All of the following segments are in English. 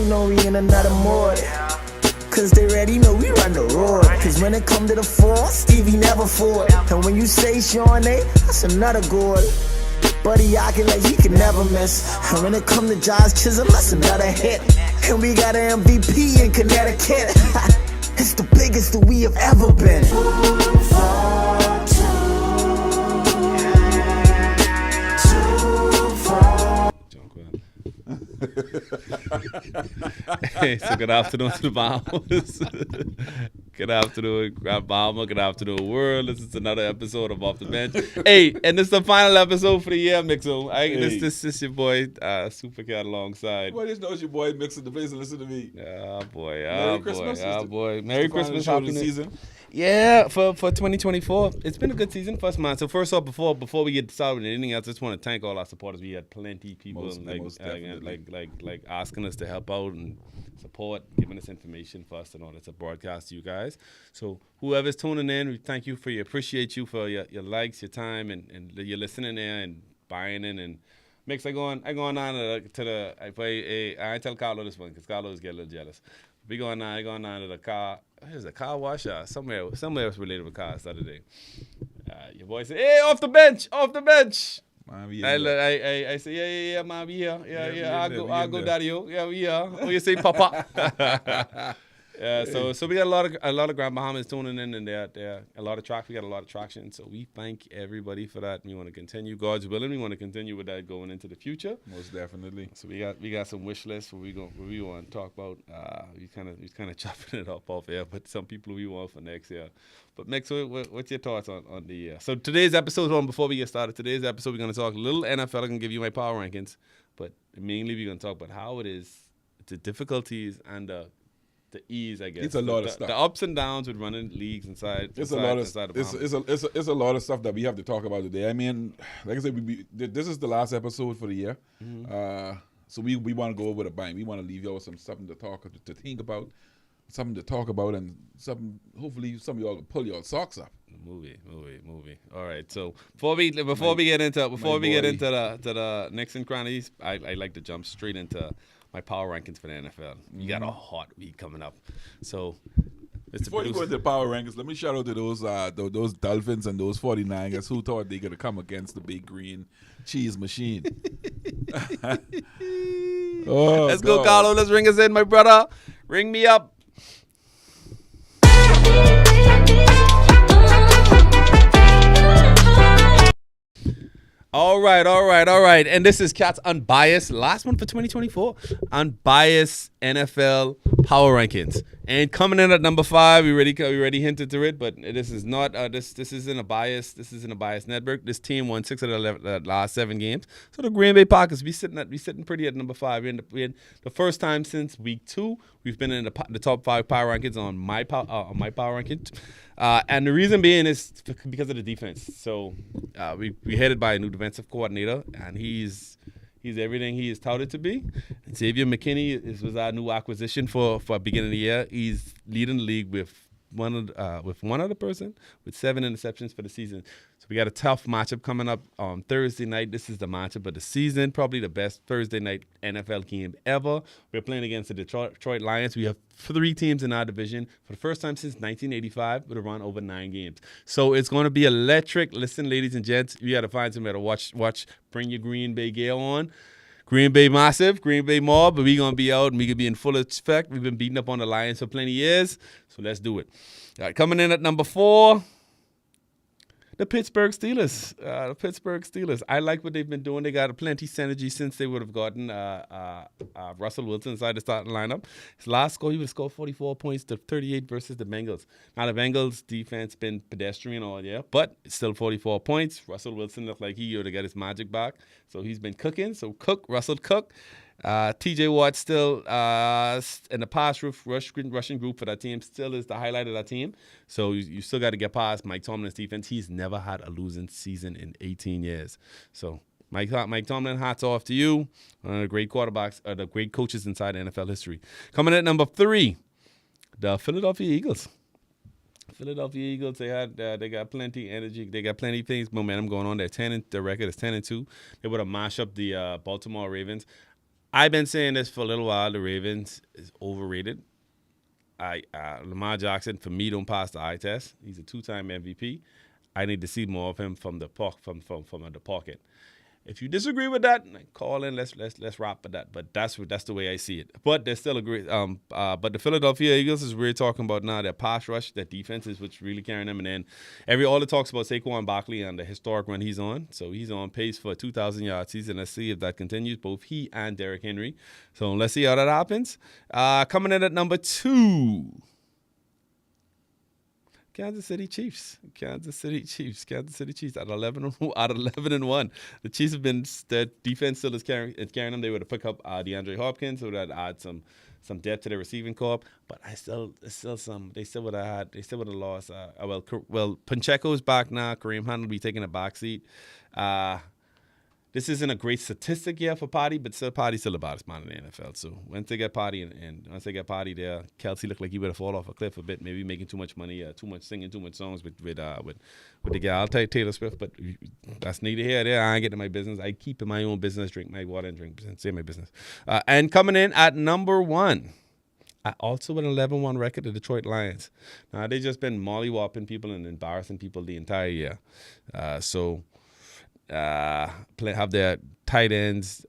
know we in another mode. Cause they already know we run the road. Cause when it come to the fall, Stevie never fought. And when you say Sean A, that's another goal. Buddy acting like he can never miss. And when it come to Josh Chisholm, that's another hit. And we got an MVP in Connecticut. It's the biggest that we have ever been. Hey, so good afternoon to the Bahamas. Good afternoon, Bahama. Good afternoon, world. This is another episode of Off the Bench. Hey, and this is the final episode for the year, Mixo. This is your boy, Super Cat alongside. Boy, this knows your boy Mixo the place and listen to me. Oh boy, Merry Christmas. Merry Christmas, happy season. Yeah, for 2024, it's been a good season for us, man. So first off, before we get started with anything else, I just want to thank all our supporters. We had plenty of people Most like asking us to help out and support, giving us information for us and all that to broadcast to you guys. So whoever's tuning in, we thank you appreciate you for your likes, your time, and your listening there and buying in and. Mix, I go on to the I ain't tell Carlo this one because Carlo is getting a little jealous. I go on to the car. There's a car wash somewhere else related with cars the other day. Your boy said, "Hey, off the bench." I say, yeah, man, we here. Yeah, I go, daddy, yeah, we here. What you say, papa? Yeah, so we got a lot of Grand Bahamas tuning in, and they're a lot of track. We got a lot of traction, so we thank everybody for that. We want to continue, God's willing. We want to continue with that going into the future. Most definitely. So we got some wish lists where we want to talk about. We kind of chopping it up off air, but some people we want for next year. But Mix, what's your thoughts on the year? So today's episode, before we get started, we're going to talk a little NFL. I'm going to give you my power rankings, but mainly we're going to talk about how it is, the difficulties and the ease, I guess. It's a lot of stuff. The ups and downs with running leagues inside. It's a lot of stuff that we have to talk about today. I mean, like I said, this is the last episode for the year. Mm-hmm. So we want to go over the bang. We want to leave you with something to think about, something to talk about, and hopefully some of y'all will pull your socks up. Movie. All right. So before we get into the Nixon crannies, I like to jump straight into my power rankings for the NFL. You got a hot week coming up. So before you go into the power rankings, let me shout out to those Dolphins and those 49ers who thought they were going to come against the big green cheese machine. Let's go, Carlo. Let's ring us in, my brother. Ring me up. All right. And this is Cat's Unbiased, last one for 2024. Unbiased NFL Power Rankings. And coming in at number 5, we already hinted to it, but this is not this isn't a bias. This isn't a biased network. This team won 6 of the last 7 games. So the Green Bay Packers, we sitting pretty at number 5. We're in the first time since week 2 we've been in the top 5 power rankings on my power rankings. And the reason being is because of the defense. So we headed by a new defensive coordinator, and he's everything he is touted to be. And Xavier McKinney was our new acquisition for beginning of the year. He's leading the league with one other person with 7 interceptions for the season. So we got a tough matchup coming up on Thursday night. This is the matchup of the season, probably the best Thursday night NFL game ever. We're playing against the Detroit Lions. We have 3 teams in our division for the first time since 1985 with a run over 9 games. So it's going to be electric. Listen, ladies and gents, you got to find somebody to watch. Bring your Green Bay gear on. Green Bay massive, Green Bay mob, but we're going to be out and we can be in full effect. We've been beating up on the Lions for plenty of years, so let's do it. All right, coming in at number 4, the Pittsburgh Steelers. I like what they've been doing. They got a plenty synergy since they would have gotten Russell Wilson inside the starting lineup. His last score, he would have scored 44 points to 38 versus the Bengals. Now, the Bengals' defense been pedestrian all year, but it's still 44 points. Russell Wilson looked like he ought to get his magic back. So he's been cooking. So Russell Cook. TJ Watt still in the pass rushing group for that team still is the highlight of that team. So you still got to get past Mike Tomlin's defense. He's never had a losing season in 18 years. So Mike Tomlin, hats off to you. One of the great quarterbacks, the great coaches inside NFL history. Coming at number 3, the Philadelphia Eagles. They got plenty energy. They got plenty of things, momentum going on. Their record is 10-2. They would have mashed up the Baltimore Ravens. I've been saying this for a little while. The Ravens is overrated. Lamar Jackson, for me, don't pass the eye test. He's a 2-time MVP. I need to see more of him from the pocket. If you disagree with that, call in. Let's wrap with that. But that's the way I see it. But there's still a great. But the Philadelphia Eagles is really talking about now their pass rush, their defense is what's really carrying them. And then all it talks about Saquon Barkley and the historic run he's on. So he's on pace for a 2,000-yard season. Let's see if that continues. Both he and Derrick Henry. So let's see how that happens. Coming in at number 2. Kansas City Chiefs at 11-1. The Chiefs have been, their defense still is carrying them. They would have picked up DeAndre Hopkins, so that add some depth to their receiving corps. But they still would have lost. Pacheco's back now. Kareem Hunt will be taking a back seat. This isn't a great statistic yet for Potty, but still Potty's still the baddest man in the NFL. So once they get Potty and once they get Potty there, Kelsey looked like he would have fallen off a cliff a bit, maybe making too much money, too much singing, too much songs with the gal Taylor Swift. But that's neither here nor there. I ain't getting my business. I keep in my own business, drink my water and drink, say my business. And coming in at number 1. Also with an 11-1 record, the Detroit Lions. Now they just been mollywopping people and embarrassing people the entire year. Have their tight ends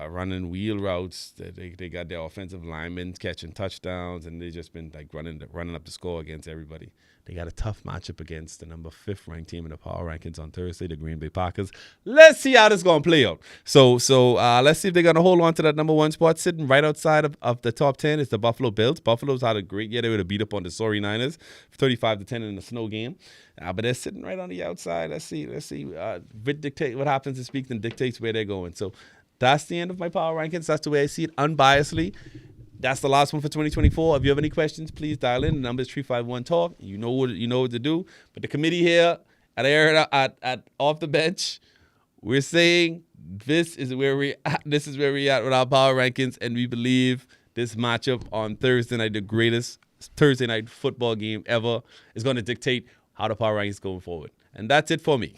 running wheel routes. They got their offensive linemen catching touchdowns, and they just been like running up the score against everybody. They got a tough matchup against the number 5th ranked team in the power rankings on Thursday, the Green Bay Packers. Let's see how this is going to play out. So let's see if they're going to hold on to that number 1 spot. Sitting right outside of the top 10 is the Buffalo Bills. Buffalo's had a great year. They would have beat up on the sorry Niners 35-10 in the snow game. But they're sitting right on the outside. Let's see. What happens this week then dictates where they're going. So that's the end of my power rankings. That's the way I see it, unbiasedly. That's the last one for 2024. If you have any questions, please dial in. The number is 351-TALK. You know what to do. But the committee here at Off the Bench, we're saying this is where we at. This is where we at with our power rankings, and we believe this matchup on Thursday night, the greatest Thursday night football game ever, is going to dictate how the power rankings going forward. And that's it for me.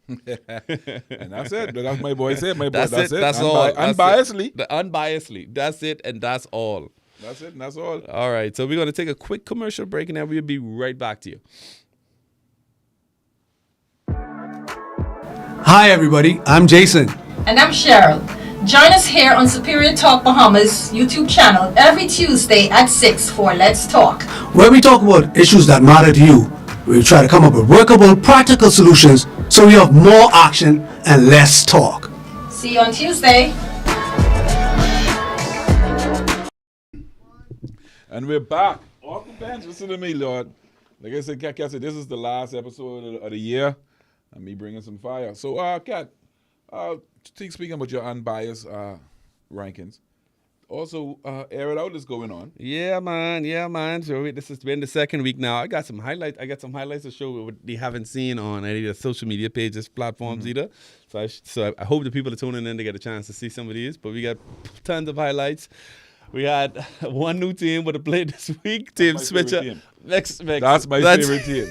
And that's it. That's my boy said. That's it. That's all. Unbiasedly. Unbiasedly. That's it, and that's all. That's it, and that's all. All right. So we're going to take a quick commercial break, and then we'll be right back to you. Hi, everybody. I'm Jason. And I'm Cheryl. Join us here on Superior Talk Bahamas YouTube channel every Tuesday at 6 for Let's Talk, where we talk about issues that matter to you. We try to come up with workable, practical solutions so we have more action and less talk. See you on Tuesday. And we're back. Off the bench. Listen to me, Lord. Like I said, Kat said, this is the last episode of the year. And me bringing some fire. So, Kat, speaking about your unbiased rankings, also, Air It Out is going on. Yeah, man. So this has been the second week now. I got some highlights to show what they haven't seen on any of the social media pages, platforms either. So I hope the people are tuning in to get a chance to see some of these. But we got tons of highlights. We had one new team with a play this week. Team Switcher. That's my favorite team.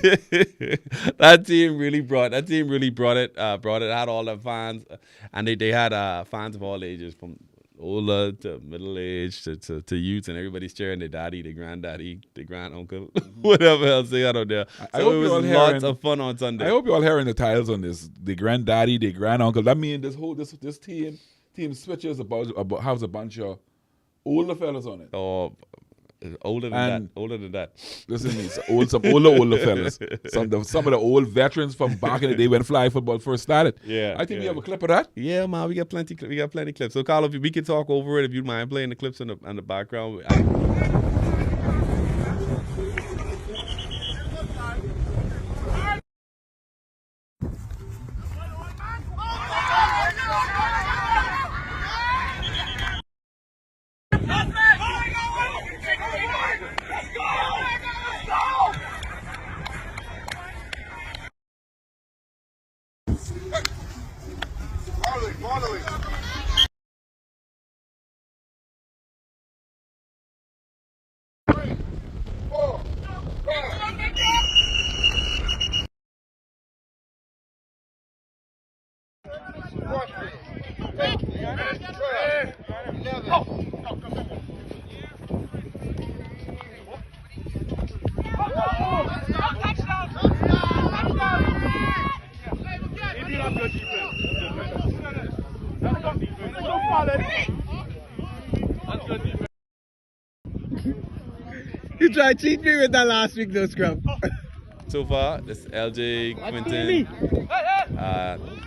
That team really brought it. Had all the fans, and they had fans of all ages, from older to middle age to youth, and everybody's cheering their daddy, their granddaddy, their granduncle, whatever else they got out there. So it was lots of fun on Sunday. I hope you all hearing the titles on this. The granddaddy, the granduncle. That means this team Switcher is about has a bunch of older fellas on it. Oh, older than that. Listen to me, some older fellas. Some of the old veterans from back in the day when flag football first started. Yeah, I think we have a clip of that. Yeah, man, we got plenty clips. So, Carlo, we can talk over it if you mind playing the clips in the background. You tried to cheat me with that last week, though, Scrub. So far, this LJ Quinton,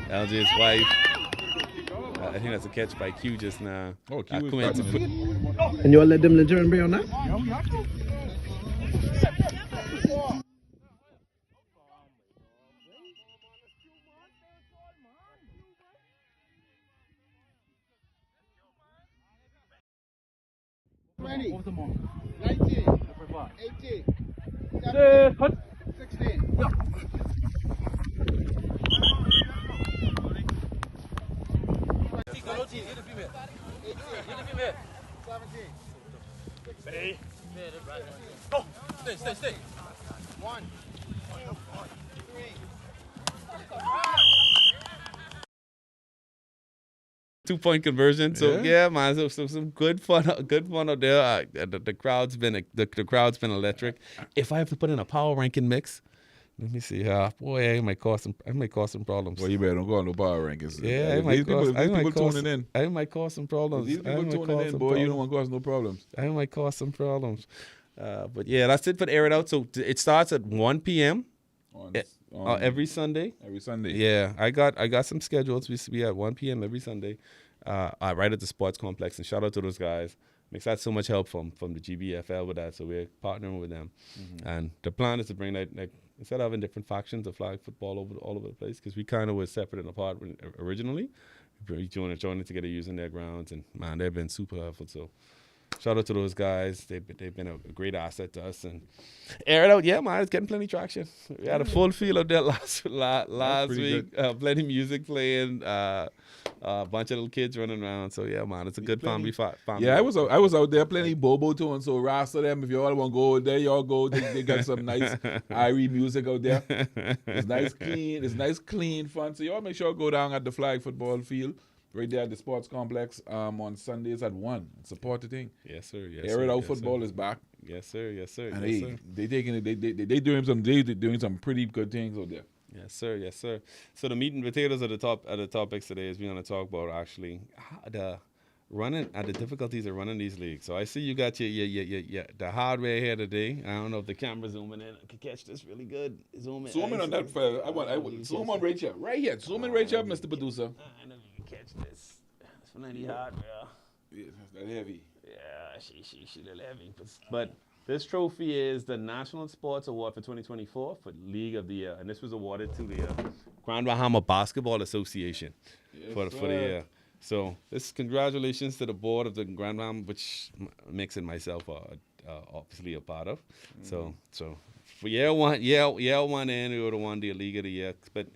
LJ's wife. I think that's a catch by Q just now. Oh, Q is Quinton. And you all let them return be on that? Stay. 2-point conversion. So yeah, man. So some good fun out there. The crowd's been electric. If I have to put in a power ranking mix, let me see. Boy, I might cause some problems. Well, you better don't go on no power rankings. Yeah, these people tuning in. I might cause some problems. These people tuning in, boy. You don't want to cause no problems. I might cause some problems. But yeah, that's it for the Air It Out. So it starts at 1 p.m. on every Sunday. Every Sunday. Yeah, I got some schedules. We at 1 p.m. every Sunday, right at the sports complex. And shout out to those guys. Makes that so much help from the GBFL with that. So we're partnering with them. And the plan is to bring that, like, instead of having different factions of flag football all over the place, because we kind of were separate and apart originally, we joined together using their grounds, and man, they've been super helpful. So shout out to those guys. They've been a great asset to us. And Air It Out, yeah, man, it's getting plenty of traction. We had a full field out there last week. Plenty music playing. A bunch of little kids running around. So yeah, man, it's a good family. Yeah, I was out there plenty Bobo too, and so Rasta them. If you all want to go there, y'all go. They got some nice Irie music out there. It's nice, clean, fun. So y'all make sure go down at the flag football field. Right there at the sports complex on Sundays at 1 and support the thing. Yes, sir. Air It Out football is back. Yes, sir. And they taking it. They doing some pretty good things out there. Yes, sir. So the meat and potatoes of the topics today is we're going to talk about actually the difficulties of running these leagues. So I see you got your the hardware here today. I don't know if the camera's zooming in. I can catch this really good. Zoom in on that fella. I want zoom on right here. Right here. Zoom in right here, Mr. Producer. I know you can catch this. It's plenty hardware. Yeah, that's heavy. Yeah, she a little heavy. But this trophy is the National Sports Award for 2024 for League of the Year, and this was awarded to the Grand Bahama Basketball Association for the year. So this congratulations to the board of the Grand Bahama, which Mix and myself are obviously a part of. So for year one in, we would have won the League of the Year, but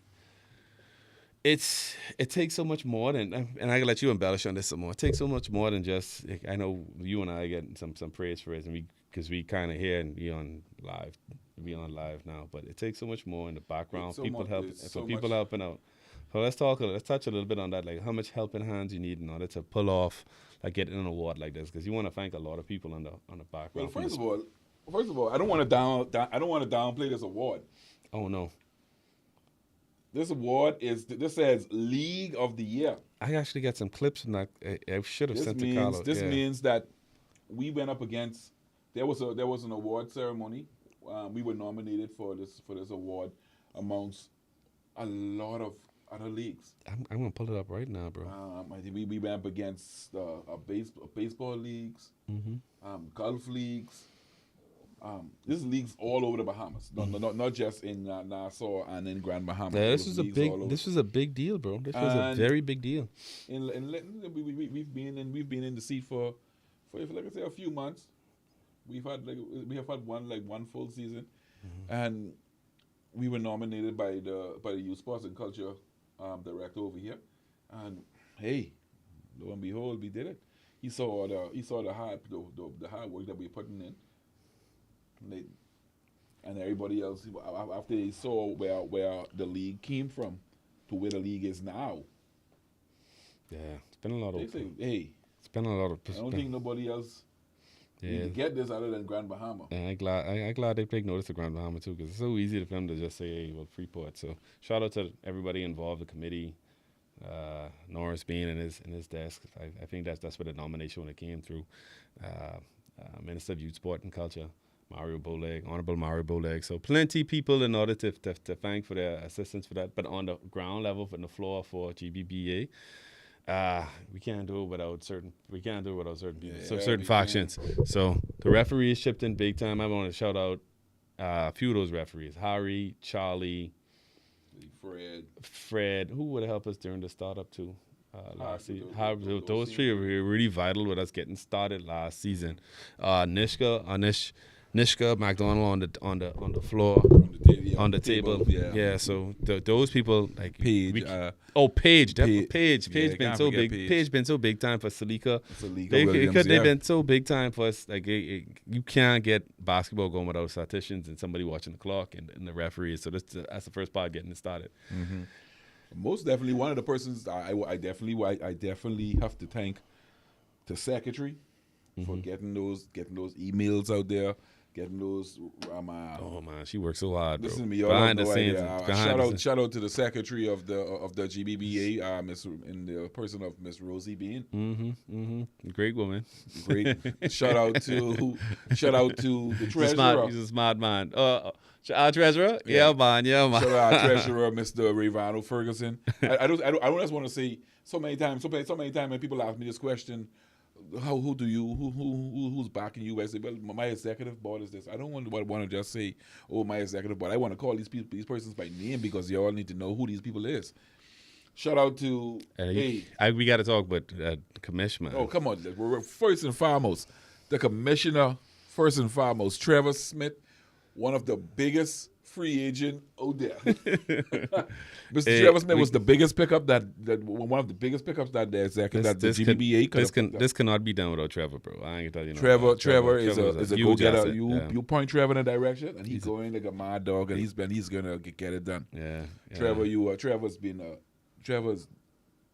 it takes so much more than, and I can let you embellish on this some more. It takes so much more than just, I know you and I get some praise for it, and because we kind of here and be on live now, but it takes so much more in the background. People helping out. So let's touch a little bit on that, like how much helping hands you need in order to pull off, like getting an award like this, because you want to thank a lot of people on the background. Well, first of all, I don't want to downplay this award. Oh no. This award this says League of the Year. I actually got some clips from that. I should have sent to Carlo. This means that we went up against. There was an award ceremony. We were nominated for this award amongst a lot of other leagues. I'm gonna pull it up right now, bro. I think we went up against baseball leagues, golf leagues. This is leagues all over the Bahamas, not just in Nassau and in Grand Bahama. Yeah, this was a big deal, bro. This was a very big deal. We've been in the seat for like I say a few months. We have had one full season, and we were nominated by the Youth Sports and Culture director over here, and hey, lo and behold, we did it. He saw the hard work that we're putting in. And everybody else, after they saw where the league came from to where the league is now. Yeah, it's been a lot of. They say, hey, It's been a lot of. I don't think nobody else need to get this other than Grand Bahama. And I'm glad they take notice of Grand Bahama too, because it's so easy for them to just say, "Hey, well, Freeport." So shout out to everybody involved, the committee, Norris being in his desk. I think that's where the nomination when it came through. Minister of Youth, Sport and Culture, Mario Boleg, Honorable Mario Boleg. So plenty people in order to thank for their assistance for that. But on the ground level, on the floor for GBBA. We can't do it without certain people, certain factions. So the referees chipped in big time. I want to shout out a few of those referees: Harry, Charlie, Fred. Who would help us during the startup too? Last season. Those three were really vital with us getting started last season. Nishka McDonald on the floor, on the table. Yeah. So those people like Paige. Paige. Paige Yeah, been so big. Paige. Paige been so big time for Salika. Williams, They've been so big time for us. Like you can't get basketball going without statisticians and somebody watching the clock and the referees. So that's the first part getting it started. Mm-hmm. Most definitely, one of the persons I definitely have to thank the secretary for getting those emails out there, getting those. Oh man, she works so hard. Listen Bro. to me, y'all behind have the no scenes. shout out to the secretary of the GBBA, Miss in the person of Miss Rosie Bean. Great woman. Great. shout out to the treasurer. He's a smart man. Our treasurer? Yeah, man. Shout out our treasurer, Mr. Rayvano Ferguson. I don't just want to say so many times when people ask me this question, who's backing you? I say, well, my executive board is this. I don't want to just say, oh, my executive board. I want to call these persons by name because you all need to know who these people is. Shout out to we got to talk about the commissioner. Oh, come on. We're first and foremost, the commissioner, first and foremost, Trevor Smith, one of the biggest free agent out there. Mr. Trevor Smith was the biggest pickup that one of the biggest pickups that the GBBA could. This cannot be done without Trevor, bro. I ain't gonna tell you. Trevor is a huge go-getter. asset. You point Trevor in a direction, and he's going like a mad dog, and he's gonna get it done. Yeah. Trevor,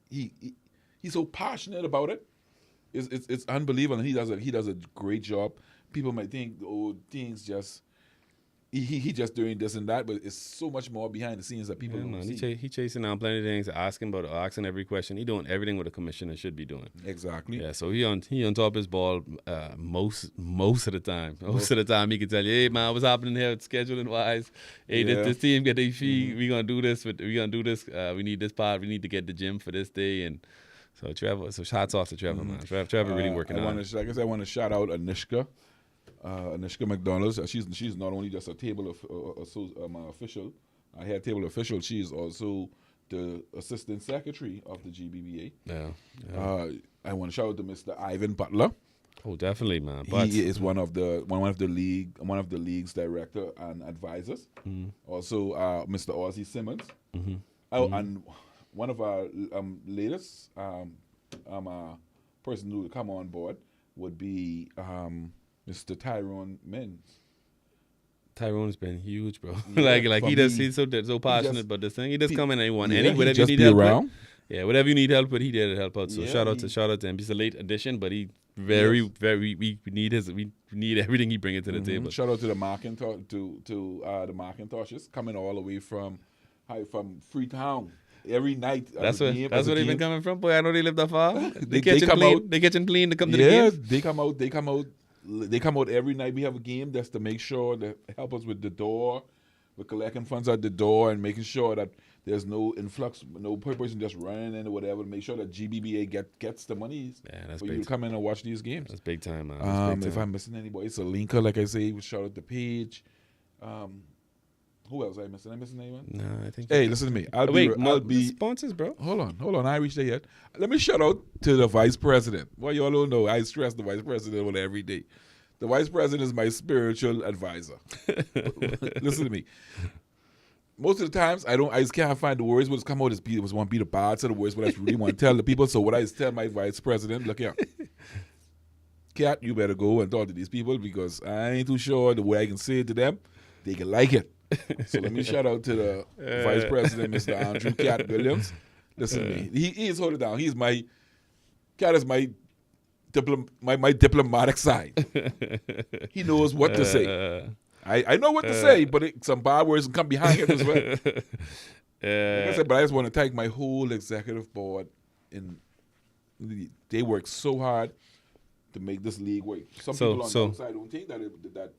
he's so passionate about it. It's unbelievable, and he does a great job. People might think, oh, things just. He just doing this and that, but it's so much more behind the scenes that people don't see. He chasing down plenty of things, asking every question. He doing everything what a commissioner should be doing. Exactly. Yeah, so he on top of his ball most of the time. Most of the time he can tell you, hey man, what's happening here scheduling wise? Hey, this team get their fee. We gonna do this. We need this part. We need to get the gym for this day and. So Trevor, hats off to Trevor, man. Trevor really working on it. I want to shout out Anishka. Anishka McDonald, she's not only just a table official, a head table official, she is also the assistant secretary of the GBBA. Yeah. I want to shout out to Mr. Ivan Butler. Oh, definitely, man. He is one of the league's director and advisors. Also, Mr. Ozzie Simmons. And one of our latest person who will come on board would be. Mr. Tyrone Menz. Tyrone's been huge, bro. Yeah, he's so passionate about this thing. He just come in and he want whatever you need be help around. with. Yeah, whatever you need help with, he did help out. So shout out to him. He's a late addition, but he very we need everything he brings to the table. Shout out to the Macintosh the Macintoshes coming all the way from Freetown. Every night. That's where they've been coming from. Boy, I know they live that far. They catching clean to come to the game. Yeah, they come out every night. We have a game that's to make sure that help us with the door, with collecting funds at the door and making sure that there's no influx, no person just running in or whatever, to make sure that GBBA gets the monies for you to come in and watch these games. That's big time, man. If I'm missing anybody, it's a linker, like I say, shout out to Paige. Who else am I missing? Am I missing anyone? No, I think. Hey, listen to me. I'll be sponsors, bro. Hold on. I ain't reached there yet. Let me shout out to the vice president. Well, y'all don't know. I stress the vice president on every day. The vice president is my spiritual advisor. Listen to me. Most of the times, I just can't find the words. What's come out is want to be the bad side of the words, what I really want to tell the people. So what I tell my vice president, look here. Cat, you better go and talk to these people because I ain't too sure the way I can say it to them, they can like it. So let me shout out to the vice president, Mr. Andrew Cat Williams. Listen to me. He is holding down. Cat is my my diplomatic side. He knows what to say. I know what to say, but some bad words can come behind it as well. Like I said, but I just want to thank my whole executive board. They work so hard to make this league work. Some people on the outside don't think that.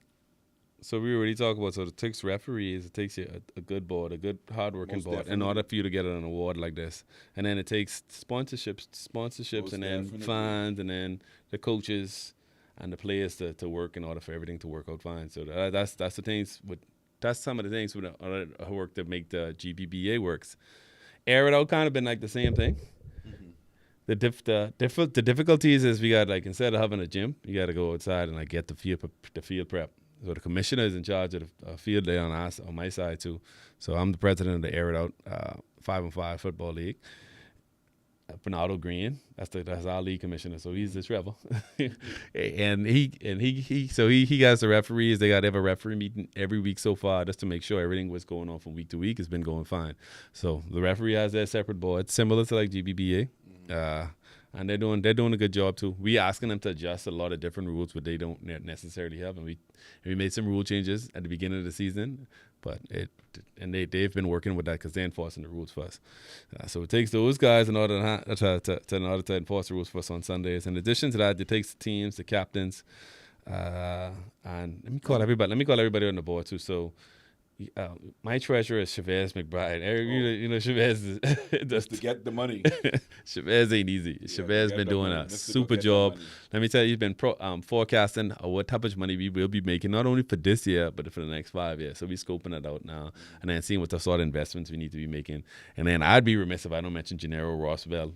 So we already talked about, so it takes referees, it takes a good board, a good hard-working Most board, definitely. in order for you to get an award like this. And then it takes sponsorships, Most and then definitely. fans, and then the coaches and the players to work in order for everything to work out fine. So that's the things that's some of the things with the work that make the GBBA works. Air It Out kind of been like the same thing. The difficulties is we got, like, instead of having a gym, you got to go outside and, like, get the field prep. So the commissioner is in charge of the field day on my side too. So I'm the president of the Air It Out 5-on-5 football league. Bernardo Green, that's our league commissioner. So he's the Trevor, and he has the referees. They have a referee meeting every week so far, just to make sure everything was going on from week to week has been going fine. So the referee has their separate board, similar to like GBBA. And they're doing a good job too. We asking them to adjust a lot of different rules, but they don't necessarily have. And we made some rule changes at the beginning of the season, but they've been working with that because they're enforcing the rules for us. So it takes those guys in order to enforce the rules for us on Sundays. In addition to that, it takes the teams, the captains, and let me call everybody on the board too. So. My treasurer is Chavez McBride. You know, Chavez is Just to get the money. Chavez ain't easy. Chavez been doing a super job. Let me tell you, he's been forecasting what type of money we will be making, not only for this year, but for the next 5 years. So we're scoping it out now, and then seeing what the sort of investments we need to be making. And then I'd be remiss if I don't mention Gennaro Rossville.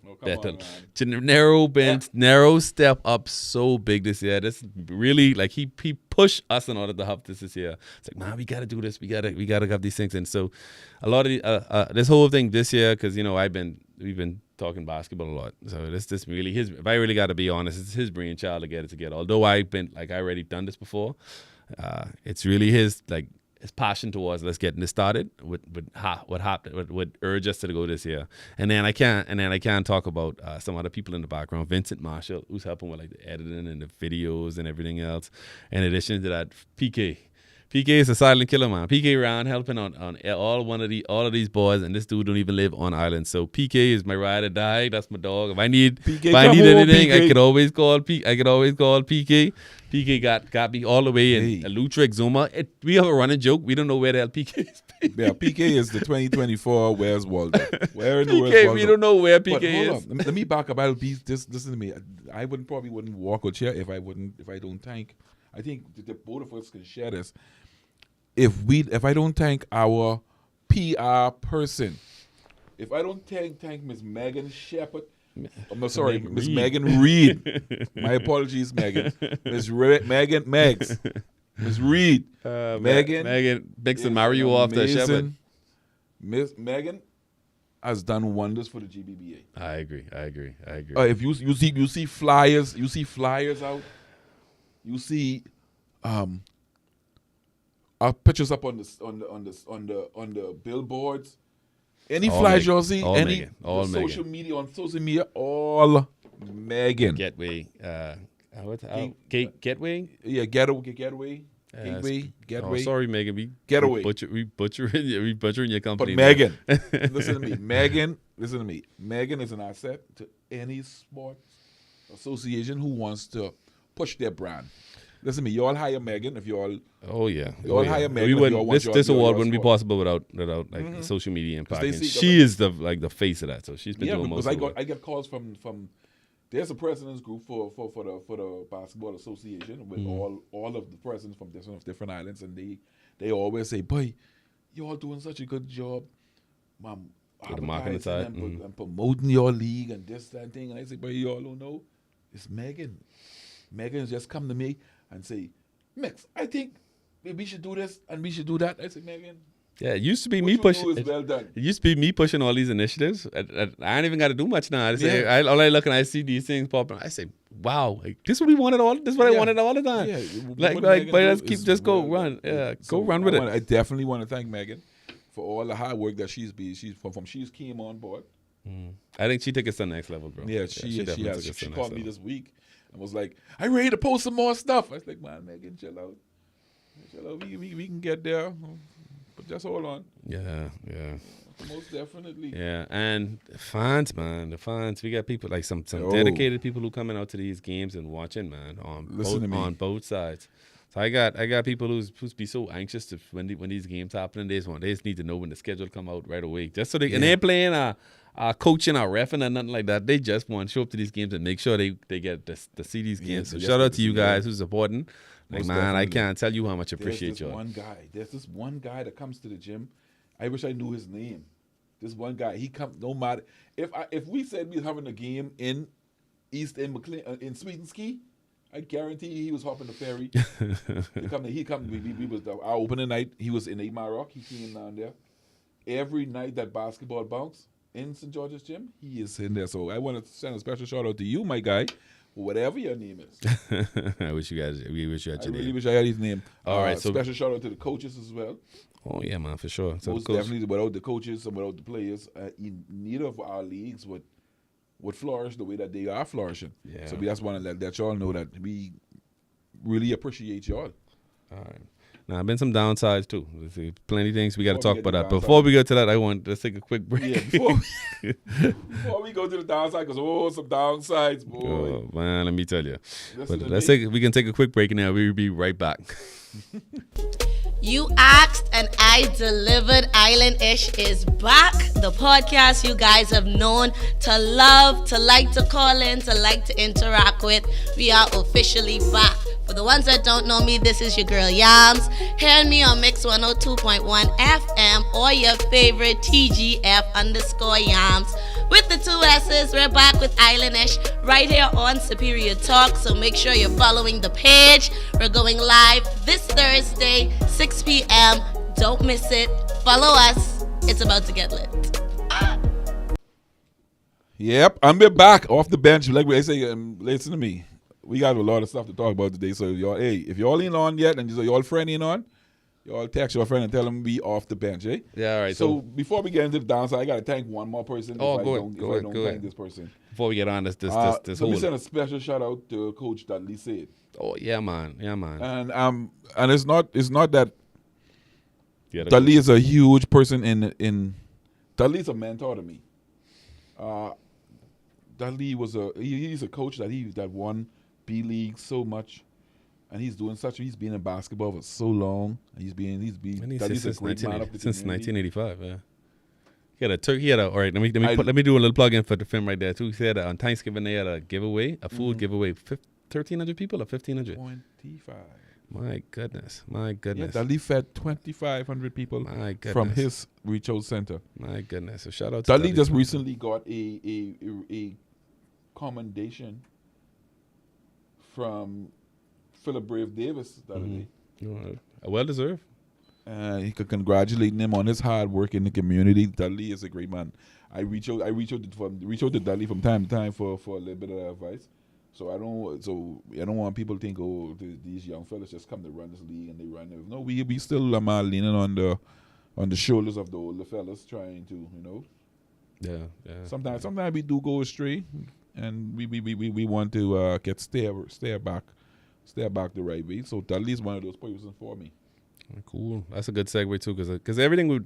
Gennaro step up so big this year. This really, like, he pushed us in order to help this year. It's like, man, we got to do this. We gotta have these things. And so a lot of this whole thing this year, because, you know, we've been talking basketball a lot. So this really if I really got to be honest, it's his brainchild to get it together. Although I already done this before, it's really his passion towards let's getting this started what urged us to go this year. And then I can't talk about some other people in the background. Vincent Marshall, who's helping with like the editing and the videos and everything else. In addition to that, PK is a silent killer, man. PK around helping on all of these boys, and this dude don't even live on island. So PK is my ride or die. That's my dog. If I need anything, I could always call PK. PK got me all the way in Lutrick, Zuma. We have a running joke. We don't know where the hell PK is. Yeah, PK is the 2024 Where's Waldo? Where in the Where's Waldo? We don't know where PK But hold is. on. Let me back up. Listen to me. I probably wouldn't walk a chair if I don't thank. I think both of us can share this. If I don't thank our PR person, if I don't thank Miss Megan Shepherd, I'm not sorry, Miss Megan Reed. My apologies, Megan. Miss Megs. Miss Reed. Megan Bixon marry you off the Shepherd. Miss Megan has done wonders for the GBBA. I agree. If you see flyers, out. You see our pictures up on the billboards. Any flyers you'll see, any social media, all Megan. Gateway. Gateway? Yeah, Gateway. Oh, sorry, Megan. We butchering your company. But Megan, listen to me. Megan is an asset to any sports association who wants to push their brand. Listen to me. You all hire Megan if you all. Oh yeah. You all hire Megan. This award wouldn't be possible without like social media impact. She is the face of that. So she's been doing most of it. I get calls from. There's a president's group for the basketball association with all of the presidents from different islands, and they always say, "Boy, you all doing such a good job, mom." With the marketing side and promoting your league and this that thing, and I say, "Boy, you all don't know, it's Megan. Megan just come to me and say, Mix, I think we should do this and we should do that." I say, Megan. Yeah, it used to be me pushing. Well done. It used to be me pushing all these initiatives. I ain't even got to do much now. I say, all I look and I see these things popping. I say, wow, like, this is what we wanted all. This is what I wanted all the time. Yeah, but let's run. Yeah, go run with it. I definitely want to thank Megan for all the hard work that she's came on board. I think she took it to the next level, bro. Yeah, she has. She called me this week and was like, "I ready to post some more stuff." I was like, "Man, Megan, chill out. Chill out. We can get there, but just hold on." Yeah. Most definitely. Yeah, and fans, man, the fans. We got people like some Yo. dedicated people who coming out to these games and watching, man, Listen to me. on both sides. So I got people who's be so anxious to when these games happening. They just need to know when the schedule come out right away, just so they and they ain't playing coaching or reffing or nothing like that. They just want to show up to these games and make sure they get to see these games. So just shout get out to to you see guys them. who's supporting. Like, Most man, I definitely. can't tell you how much I appreciate y'all. There's this one guy that comes to the gym. I wish I knew his name. This one guy, he come no matter if we said we was having a game in East End McLean in Sweeten Ski, I guarantee he was hopping the ferry. He come. We was our opening night. He was in 8 Mile Rock. He came down there every night that basketball bounce in St. George's Gym. He is in there. So I want to send a special shout out to you, my guy, whatever your name is. I wish you guys. We wish you had I your really name. wish I had his name. All right, so- special shout out to the coaches as well. Oh yeah, man, for sure. So Most coach, definitely, without the coaches and without the players, neither of our leagues would flourish the way that they are flourishing. Yeah. So we just want to let y'all know that we really appreciate y'all. all right. Now, been some downsides too. There's plenty of things we got to Before talk we about. get That to before we get to that, let's take a quick break. Yeah, before we go to the downside, because some downsides, boy. Oh man, let me tell you. Listen But to we can take a quick break now. We'll be right back. You asked and I delivered. Island-ish is back. The podcast you guys have known to love, to like to call in, to like to interact with. We are officially back. For the ones that don't know me, this is your girl Yams. Hearing me on Mix 102.1 FM or your favorite TGF_Yams. With the 2 S's, we're back with Island-ish right here on Superior Talk. So make sure you're following the page. We're going live this Thursday, 6 p.m. Don't miss it. Follow us. It's about to get lit. Yep, I'm back off the bench. Like I say, listen to me. We got a lot of stuff to talk about today. So y'all, if y'all ain't on yet, and y'all friend ain't on, y'all text your friend and tell them we off the bench, eh? Yeah, all right. So before we get into the downside, I gotta thank one more person. Oh, if go I ahead, don't go ahead. thank this person. Before we get on this Let me whole. send a special shout out to Coach Dudley Said. Oh yeah, man. And it's not that Yeah, Dudley is a huge person in Dudley's a mentor to me. Dudley he's a coach that won B League so much, and he's been in basketball for so long. He's been Dudley's a great man of the since community. 1985. Yeah. He had a all right. Let me do a little plug in for the film right there too. He said on Thanksgiving they had a giveaway, a food giveaway, 1,300 people or 1,500. 25. My goodness. Yeah, Dudley fed 2,500 people My goodness. from his Reach Out Center. My goodness. So shout out to Dudley just recently got a commendation from Philip Brave Davis the other day. Well deserved. He could congratulate him on his hard work in the community. Dudley is a great man. I reach out to Dudley from time to time for a little bit of advice. So I don't want people to think, oh, these young fellas just come to run this league and they run it. No, we still leaning on the shoulders of the older fellas, trying to, Yeah. Sometimes we do go astray, and we want to steer back the right way. So Dudley is one of those persons for me. Cool. That's a good segue too, because everything we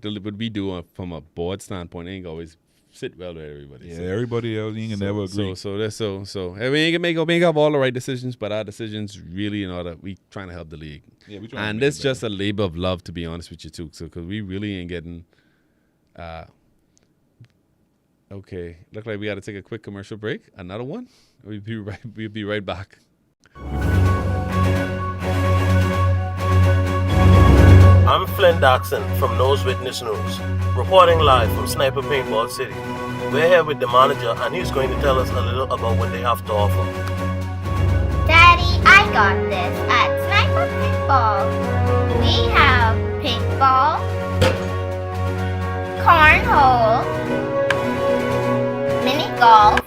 do from a board standpoint ain't always sit well with everybody. Yeah, so. everybody else ain't gonna never agree. So we ain't gonna make up all the right decisions, but our decisions really we trying to help the league. Yeah, we trying to and make it's it just a labor of love, to be honest with you too. So because we really ain't getting. Okay, look like we got to take a quick commercial break. Another one. We'll be right back. I'm Flynn Daxon from Nose Witness News, reporting live from Sniper Paintball City. We're here with the manager, and he's going to tell us a little about what they have to offer. Daddy, I got this at Sniper Paintball. We have paintball, cornhole, mini golf,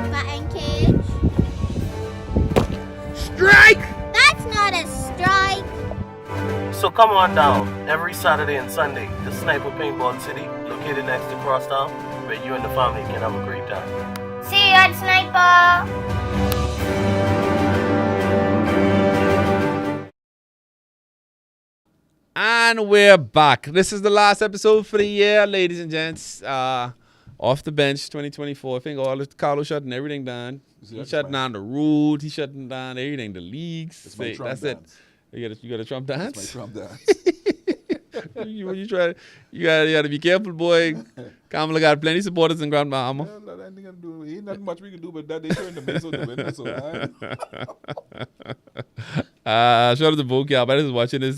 batting cage. Strike! That's not a strike. So come on down every Saturday and Sunday to Sniper Paintball City, located next to Crosstown, where you and the family can have a great time. See you at Sniper. And we're back. This is the last episode for the year, ladies and gents. Off the bench 2024. I think all of Carlos shutting everything down. He's shutting down the rules. He's shutting down everything, the leagues. It's my Trump That's dance. it. You got a Trump dance? It's my Trump dance. you gotta be careful, boy. Kamala got plenty of supporters in Grand Bahama. Well, that ain't gonna do. Ain't nothing much we can do, but that they turned the Minnesota to win. So shout out to Vocal. I was watching his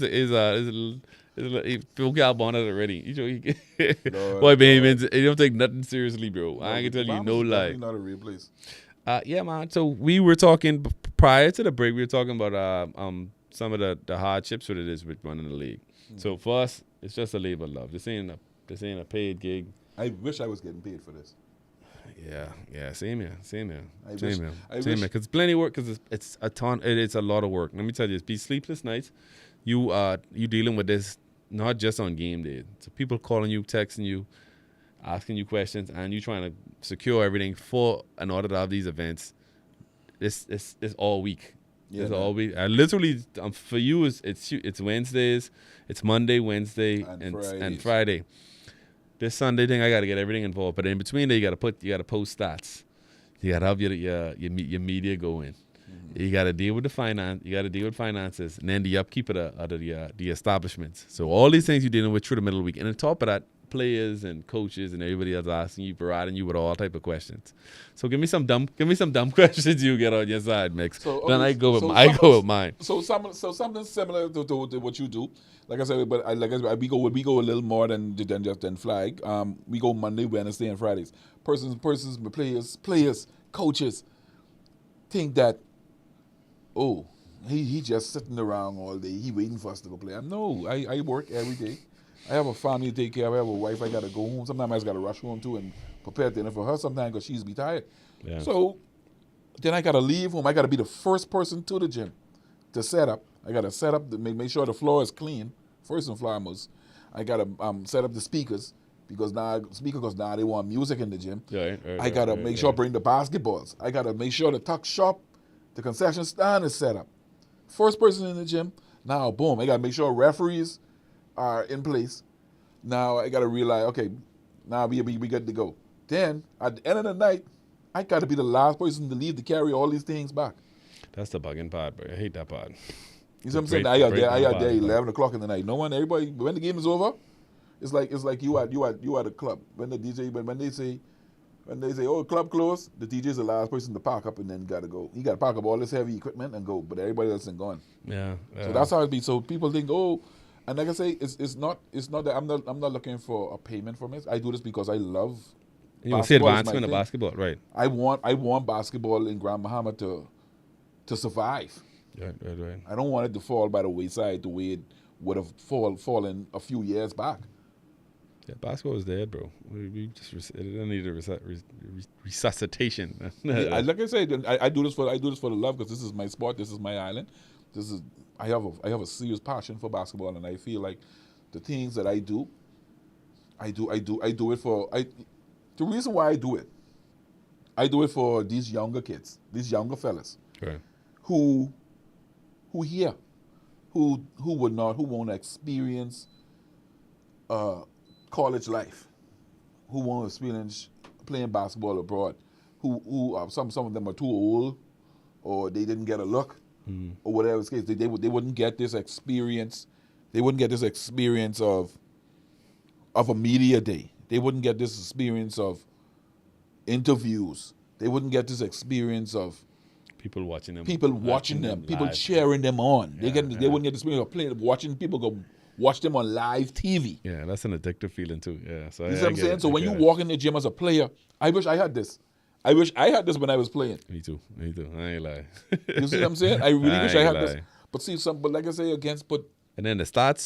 Vocal on it already. Boy, baby, he don't take nothing seriously, bro. I can tell you no lie. Not a real place. Yeah, man. So we were talking prior to the break. We were talking about some of the hardships that it is with running the league. So for us, it's just a labor of love. This ain't a paid gig. I wish I was getting paid for this. Yeah, same here. I Because it's plenty of work. Because it's a ton. It's a lot of work. Let me tell you, it's be sleepless nights. You dealing with this not just on game day. So people calling you, texting you, asking you questions, and you trying to secure everything for in order to have these events. It's all week. Yeah, It's man. all week. Literally, for you, it's Wednesdays. It's Monday, Wednesday, and Friday. This Sunday thing, I got to get everything involved. But in between there, you got to post stats. You got to have your media go in. Mm-hmm. You got to deal with the finance. You got to deal with finances, and then the upkeep of the establishments. So all these things you're dealing with through the middle of the week, and on top of that, players and coaches and everybody else asking you, providing you with all type of questions. So give me some dumb questions you get on your side, Mix. So, then okay, I go with mine. So something similar to what you do. Like I said, but we go a little more than flag. We go Monday, Wednesday, and Fridays. Persons, players, coaches think that, oh, he just sitting around all day. He waiting for us to go play. No, I work every day. I have a family to take care of. I have a wife. I got to go home. Sometimes I just got to rush home too and prepare dinner for her sometimes because she's be tired. Yeah. So then I got to leave home. I got to be the first person to the gym to set up. I got to set up, make sure the floor is clean, first and foremost. I got to set up the speakers because now they want music in the gym. I got to make sure I bring the basketballs. I got to make sure the tuck shop, the concession stand is set up. First person in the gym. Now, boom, I got to make sure referees are in place. Now I got to realize, okay, now we good to go. Then at the end of the night, I got to be the last person to leave to carry all these things back. That's the bugging part, bro. I hate that part. You see what I'm saying? I got there 11 o'clock in the night. No one, everybody, when the game is over, it's like you at a club. When the DJ, when they say, oh, club closed, the DJ is the last person to pack up and then got to go. He got to pack up all this heavy equipment and go, but everybody else is gone. Yeah. So that's how it be. So people think, oh, and like I say, it's not that I'm not looking for a payment from it. I do this because I love. You want to see advancement of basketball, right? I want basketball in Grand Bahama to survive. Right. I don't want it to fall by the wayside the way it would have fallen a few years back. Yeah, basketball is dead, bro. We just it need a resuscitation. Yeah, like I said, I do this for the love because this is my sport. This is my island. I have a serious passion for basketball, and I feel like the things that I do it for. The reason why I do it for these younger kids, these younger fellas, right, who won't experience college life, who won't experience playing basketball abroad, who some of them are too old, or they didn't get a look. Or whatever the case, they wouldn't get this experience. They wouldn't get this experience of a media day. They wouldn't get this experience of interviews. They wouldn't get this experience of people watching them, people cheering them on. They wouldn't get the experience of playing, watching people go watch them on live TV. Yeah, that's an addictive feeling too. Yeah, so you see what I'm saying? So when you walk in the gym as a player, I wish I had this. I wish I had this when I was playing. Me too. I ain't lie. You see what I'm saying? I really wish I had this. But like I say, and then the stats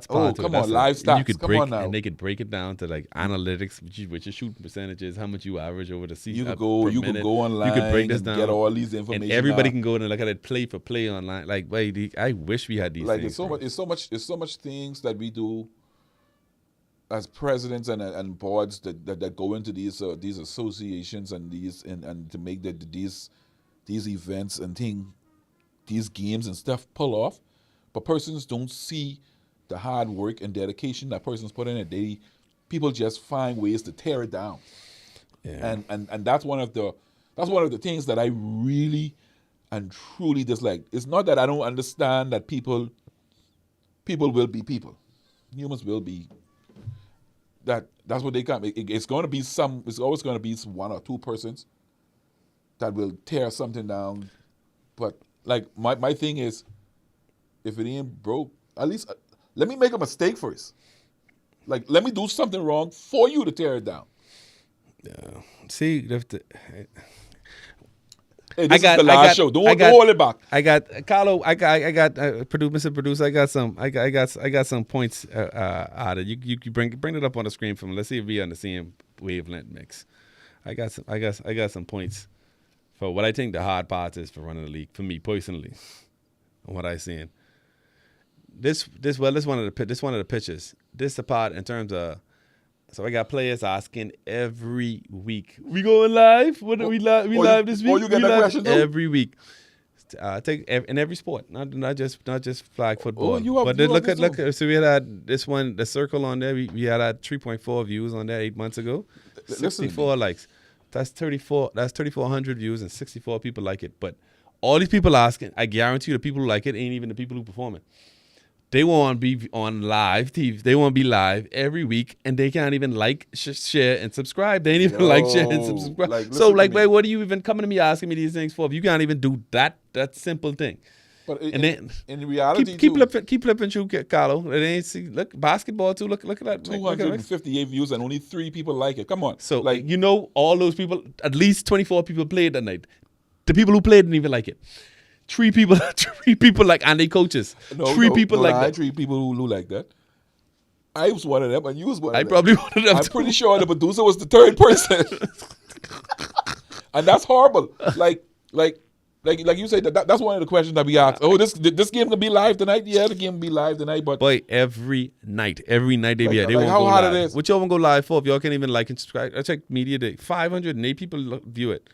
part. Oh, come on, live stats. You could come break, on now. and they could break it down to like analytics, which your shooting percentages, how much you average over the season. You could go online. You could break this down. Get all these information. And everybody can go in and look at it play for play online. Like, wait, I wish we had these. Like things, it's so much things that we do presidents and boards that go into these associations and and to make these events and these games and stuff pull off, but persons don't see the hard work and dedication that persons put in it. People just find ways to tear it down. Yeah. And that's one of the things that I really and truly dislike. It's not that I don't understand that people will be people. Humans will be. That's what they come. It's going to be it's always going to be one or two persons that will tear something down. But like my thing is, if it ain't broke, at least let me make a mistake first. Like, let me do something wrong for you to tear it down. Yeah. See, Hey, this is the last show. Don't hold it back. I got Carlo. I got Mr. Producer. I got some points out of you. Bring it up on the screen for me. Let's see if we on the same wavelength mix. I got some points for what I think the hard part is for running the league for me personally. On what I seen. This one of the pitches. This the part in terms of. So I got players asking every week. We going live? What are we live? We live this week? Oh, you get that question too? Every week. In every sport, not just flag football. Look. So we had this one, the circle on there. We had 3.4 views on there 8 months ago. 64 likes. That's 3,400 views and 64 people like it. But all these people asking, I guarantee you, the people who like it ain't even the people who perform it. They want to be on live TV. They want to be live every week, and they can't even like, share, and subscribe. They ain't even like, share, and subscribe. Wait, what are you even coming to me asking me these things for? If you can't even do that simple thing. But in reality, keep flipping through, Carlo. They ain't see. Look, basketball too. Look at that. 258 views and only 3 people like it. Come on. So all those people, at least 24 people played that night. The people who played didn't even like it. 3 people like, and they coaches. Three people like that. 3 people who like that. I was one of them, and you was one of them. I probably one of them. I'm pretty sure the producer was the 3rd person, and that's horrible. Like you said, that's one of the questions that we asked. Oh, this game gonna be live tonight? Yeah, the game will be live tonight. But boy, every night they be they won't how go hard live. it is. Which y'all won't go live for? If y'all can't even like and subscribe. I checked Media Day, 508 people view it.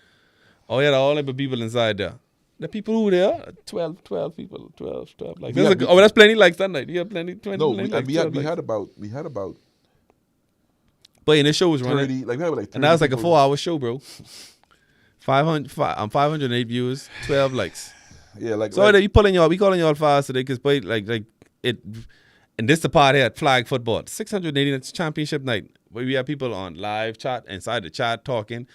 Oh yeah, all the people inside there. The people who there, 12 people, 12. Like that's plenty likes that night. Yeah, plenty. 20, no, plenty we had about. But in the show was 30, running, like we had like 30 and that was like a people. 4-hour show, bro. 508 views, 12 likes. Yeah, like so we calling y'all fast today because like it, and this the part here at Flag Football, 680. That's championship night where we have people on live chat inside the chat talking.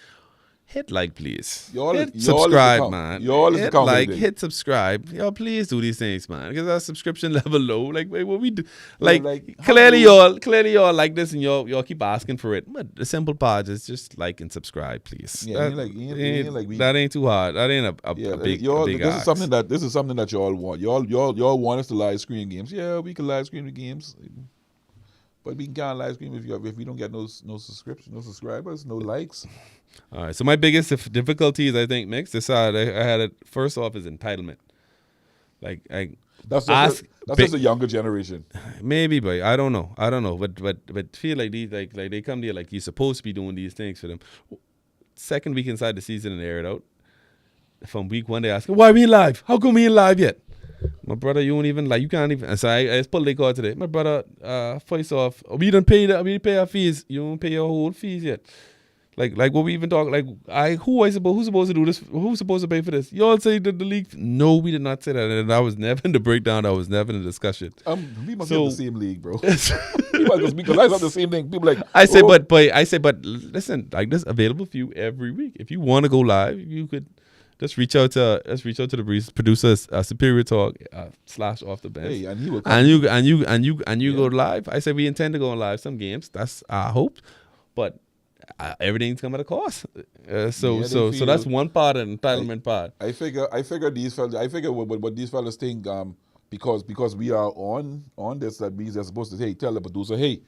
Hit like, please. Subscribe, man. Hit like, hit subscribe. Y'all, please do these things, man. Because our subscription level low. Like, wait, what we do? Like clearly y'all like this, and y'all keep asking for it. But the simple part is just like and subscribe, please. Yeah, that ain't too hard. That ain't a big. This is something that y'all want. Y'all want us to live screen games. Yeah, we can live screen the games. But we can't live stream if we don't get no subscription, no subscribers, no likes. All right. So my biggest difficulties, I think, Mix, I had it first off is entitlement. Like that's just a younger generation. Maybe, but I don't know. But feel like these like they come there like you're supposed to be doing these things for them. Second week inside the season and air it out. From week 1 they ask, why we ain't live? How come we ain't live yet? My brother, you won't even like. You can't even. So I just pulled the call today. My brother, first off, we don't pay that. We pay our fees. You don't pay your whole fees yet. Like what we even talk. Like who's supposed to do this? Who's supposed to pay for this? Y'all say that the league. No, we did not say that. And I was never in the breakdown. I was never in the discussion. We must be in the same league, bro. Because I saw the same thing. People like I say, but listen, like this available for you every week. If you want to go live, you could. Just reach out to the producers, Superior Talk / Off the Bench. Hey, and he will come. And you go live. I said we intend to go on live some games. That's our hope, but everything's come at a cost. So that's one part of the entitlement part. I figure these fellas. I figure what these fellas think. Because we are on this, that means they're supposed to tell the producer, hey,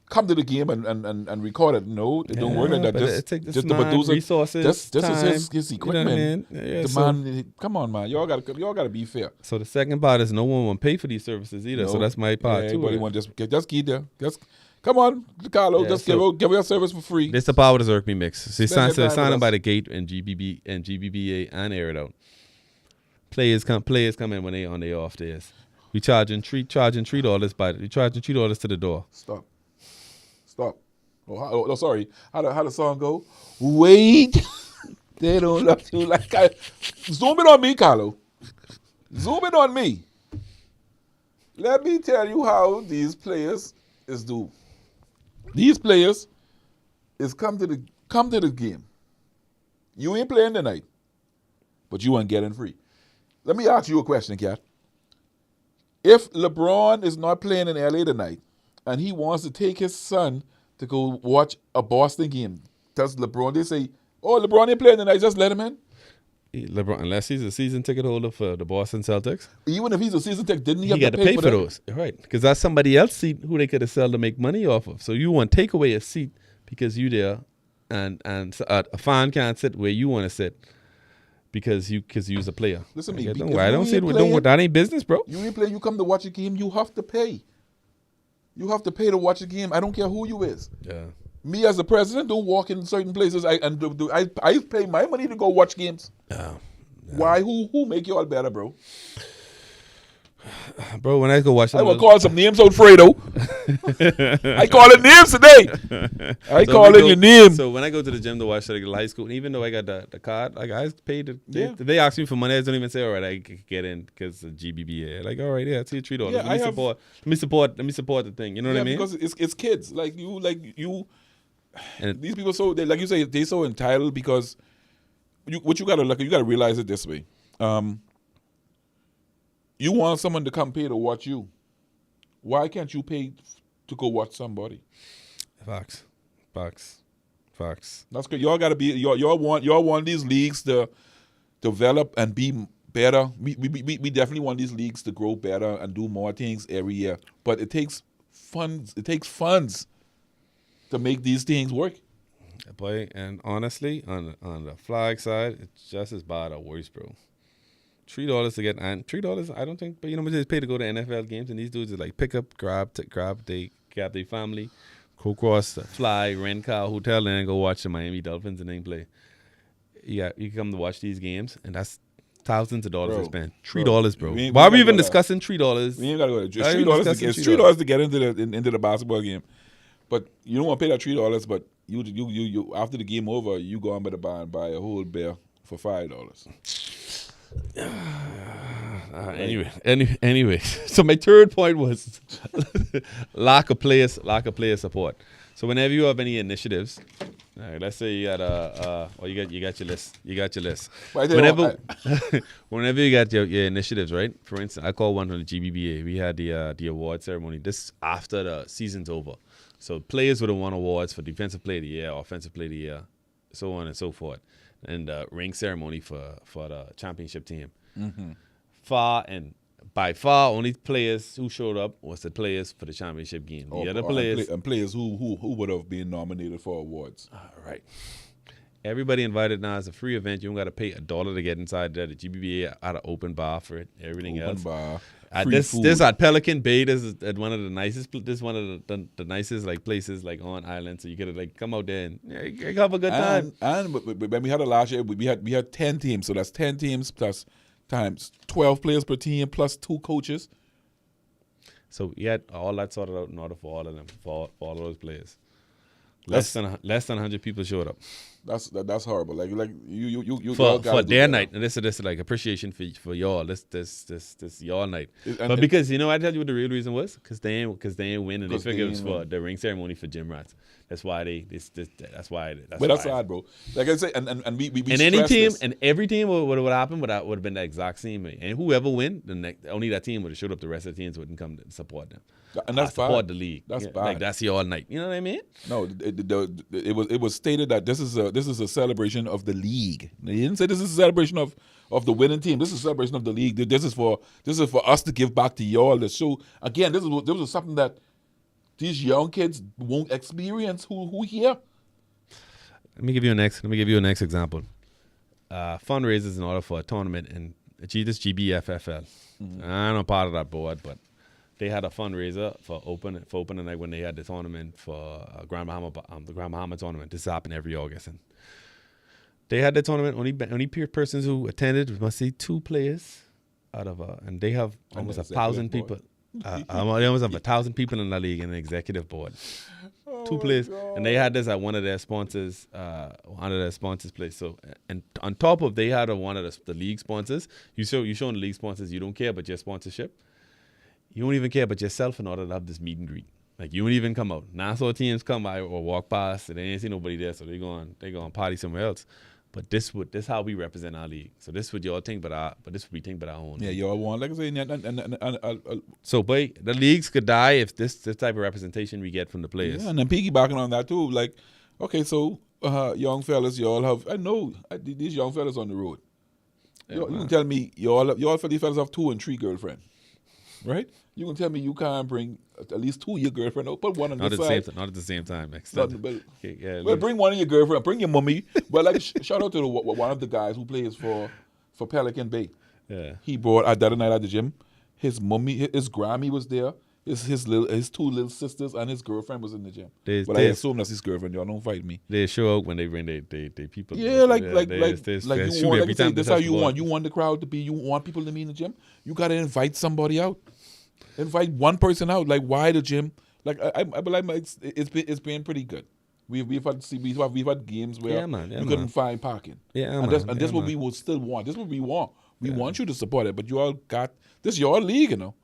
come to the game and record it. No, it don't work like that. Just the producer, resources, this is his equipment. You know what I mean? The man, come on, man. Y'all gotta be fair. So the second part is no one will pay for these services either. No, so that's my part too. Everybody want just get there. Come on, Carlo, Yeah, just so- give your service for free. This the power of the Zerk mix. So they Spend sign your time with them by us. the gate and GBBA and air it out. Players come in when they on their off days. We charging $3 we charging $3 to the door. Stop. Oh, sorry. How the song go? Wait. They don't love you like I. Zoom in on me, Carlo. Zoom in on me. Let me tell you how these players is do. These players is come to the game. You ain't playing tonight, but you ain't getting free. Let me ask you a question, Kat. If LeBron is not playing in LA tonight and he wants to take his son to go watch a Boston game, does LeBron, they say, oh, LeBron ain't playing tonight, just let him in? LeBron, unless he's a season ticket holder for the Boston Celtics, Even if he's a season ticket, didn't he he have got to pay for that? those, right? Because that's somebody else's seat who they could have sold to make money off of. So you want to take away a seat because you there, and a fan can't sit where you want to sit because you's a player. Listen to Like, me. don't if worry, I you don't see ain't it. playing, That ain't business, bro. You ain't play. You come to watch a game. You have to pay. You have to pay to watch a game. I don't care who you is. Yeah. Me as a president don't walk in certain places. I pay my money to go watch games. Yeah. Why? Who make you all better, bro? Bro, when I go watch I will those- call some names out, Fredo. I calling names today. I So calling we go- your name. So when I go to the gym to watch like high school, even though I got the card, like I paid. Yeah. They ask me for money. I don't even say, all right, I can get in because of GBBA. Like, all right, yeah, it's $3. Yeah, Let me support the thing. You know what I mean? Because it's kids like you. And These people so like you say they so entitled because you gotta realize it this way. You want someone to come pay to watch you. Why can't you pay to go watch somebody? Facts. That's good. Y'all gotta be y'all want these leagues to develop and be better. We definitely want these leagues to grow better and do more things every year. But it takes funds. It takes funds to make these things work. Boy, and honestly, on the flag side, it's just as bad or worse, bro. $3 to get, and $3, I don't think, but you know, just pay to go to NFL games, and these dudes are like pick up, grab, they grab their family, go across, fly, rent car, hotel, and then go watch the Miami Dolphins and then play. Yeah, you come to watch these games, and that's thousands of dollars to spend. $3, bro. Why are we even discussing $3? We ain't gotta go. It's Why are we $3. discussing It's $3 to get into the basketball game, but you don't want to pay that $3. But you after the game over, you go on by the bar and buy a whole beer for $5. Anyway, so my third point was lack of player support. So whenever you have any initiatives, let's say you got you got your list. But I tell you Whenever you got your initiatives, right? For instance, I called one from the GBBA. We had the award ceremony. This after the season's over, so players would have won awards for defensive player of the year, offensive player of the year, so on and so forth, and ring ceremony for the championship team. Mm-hmm. By far, only players who showed up was the players for the championship game. The other players, and players who would have been nominated for awards. right? Everybody invited now. It's a free event. You don't got to pay $1 to get inside there. The GBBA had an open bar for it. Everything Open else. bar, At free this food. at Pelican Bay. This is at one of the nicest. This is one of the nicest like places like on island. So you could like come out there and have a good time. And when we had it last year, we had 10 teams. So that's 10 teams plus times 12 players per team plus 2 coaches. So we had all that sorted out in order for all of them, for all of those players. Less than 100 people showed up That's horrible. Like you for all gotta do their better. night. And this is like appreciation for y'all. This y'all night. And- But because I tell you what the real reason was, because they ain't win, and they 'Cause they figured it was ain't for win. the ring ceremony for gym rats. That's why that's why. But that's sad, bro. Like I say, and we And any stress team this. and every team would happen would have been the exact same. And whoever win, only that team would have showed up. The rest of the teams wouldn't come to support them. And that's support bad. the league. That's Yeah, bad. Like that's your night. You know what I mean? No, it was stated that this is a celebration of the league. They didn't say this is a celebration of the winning team. This is a celebration of the league. This is for us to give back to y'all. To show again, this was something that these young kids won't experience. Who here? Let me give you a next example. Fundraisers in order for a tournament and this GBFFL. I'm not part of that board, but they had a fundraiser for opening night when they had the tournament for Grand Bahama, the Grand Bahama tournament. This happened every August, and they had the tournament. Only persons who attended must see 2 players out of and they have almost 1,000 people. They almost have 1,000 people in the league and the executive board. 2 players, and they had this at one of their sponsors' place. So, and on top of they had one of the league sponsors. You showing the league sponsors you don't care about your sponsorship. You don't even care about yourself in order to have this meet and greet. Like you don't even come out. Nassau teams come by or walk past and they ain't see nobody there, so they go on party somewhere else. But this how we represent our league. So this what y'all think, but this what we think about our own. Yeah, y'all want, like I say, so boy, the leagues could die if this type of representation we get from the players. Yeah, and then piggybacking on that too, like, okay, so young fellas, y'all have, I know these young fellas on the road. Yeah, you can tell me y'all for these fellas have 2 and 3 girlfriends, right? You can tell me you can't bring at least 2 of your girlfriend. Or put one on the side. Not at the same time. Well, bring one of your girlfriend. Bring your mommy. But like, shout out to one of the guys who plays for Pelican Bay. Yeah. He brought that night at the gym. His mommy, his Grammy was there. His 2 little sisters and his girlfriend was in the gym. I assume that's his girlfriend. Y'all don't fight me. They show up when they bring they people. Yeah, like you want. Like That's how you want. You want the crowd to be. You want people to be in the gym. You got to invite somebody out. Invite one person out. Like, why the gym? Like, I believe it's been pretty good. We've had games where you couldn't find parking. Yeah, and this what we will still want. This is what we want. We want you to support it, but you all got this is your league, you know.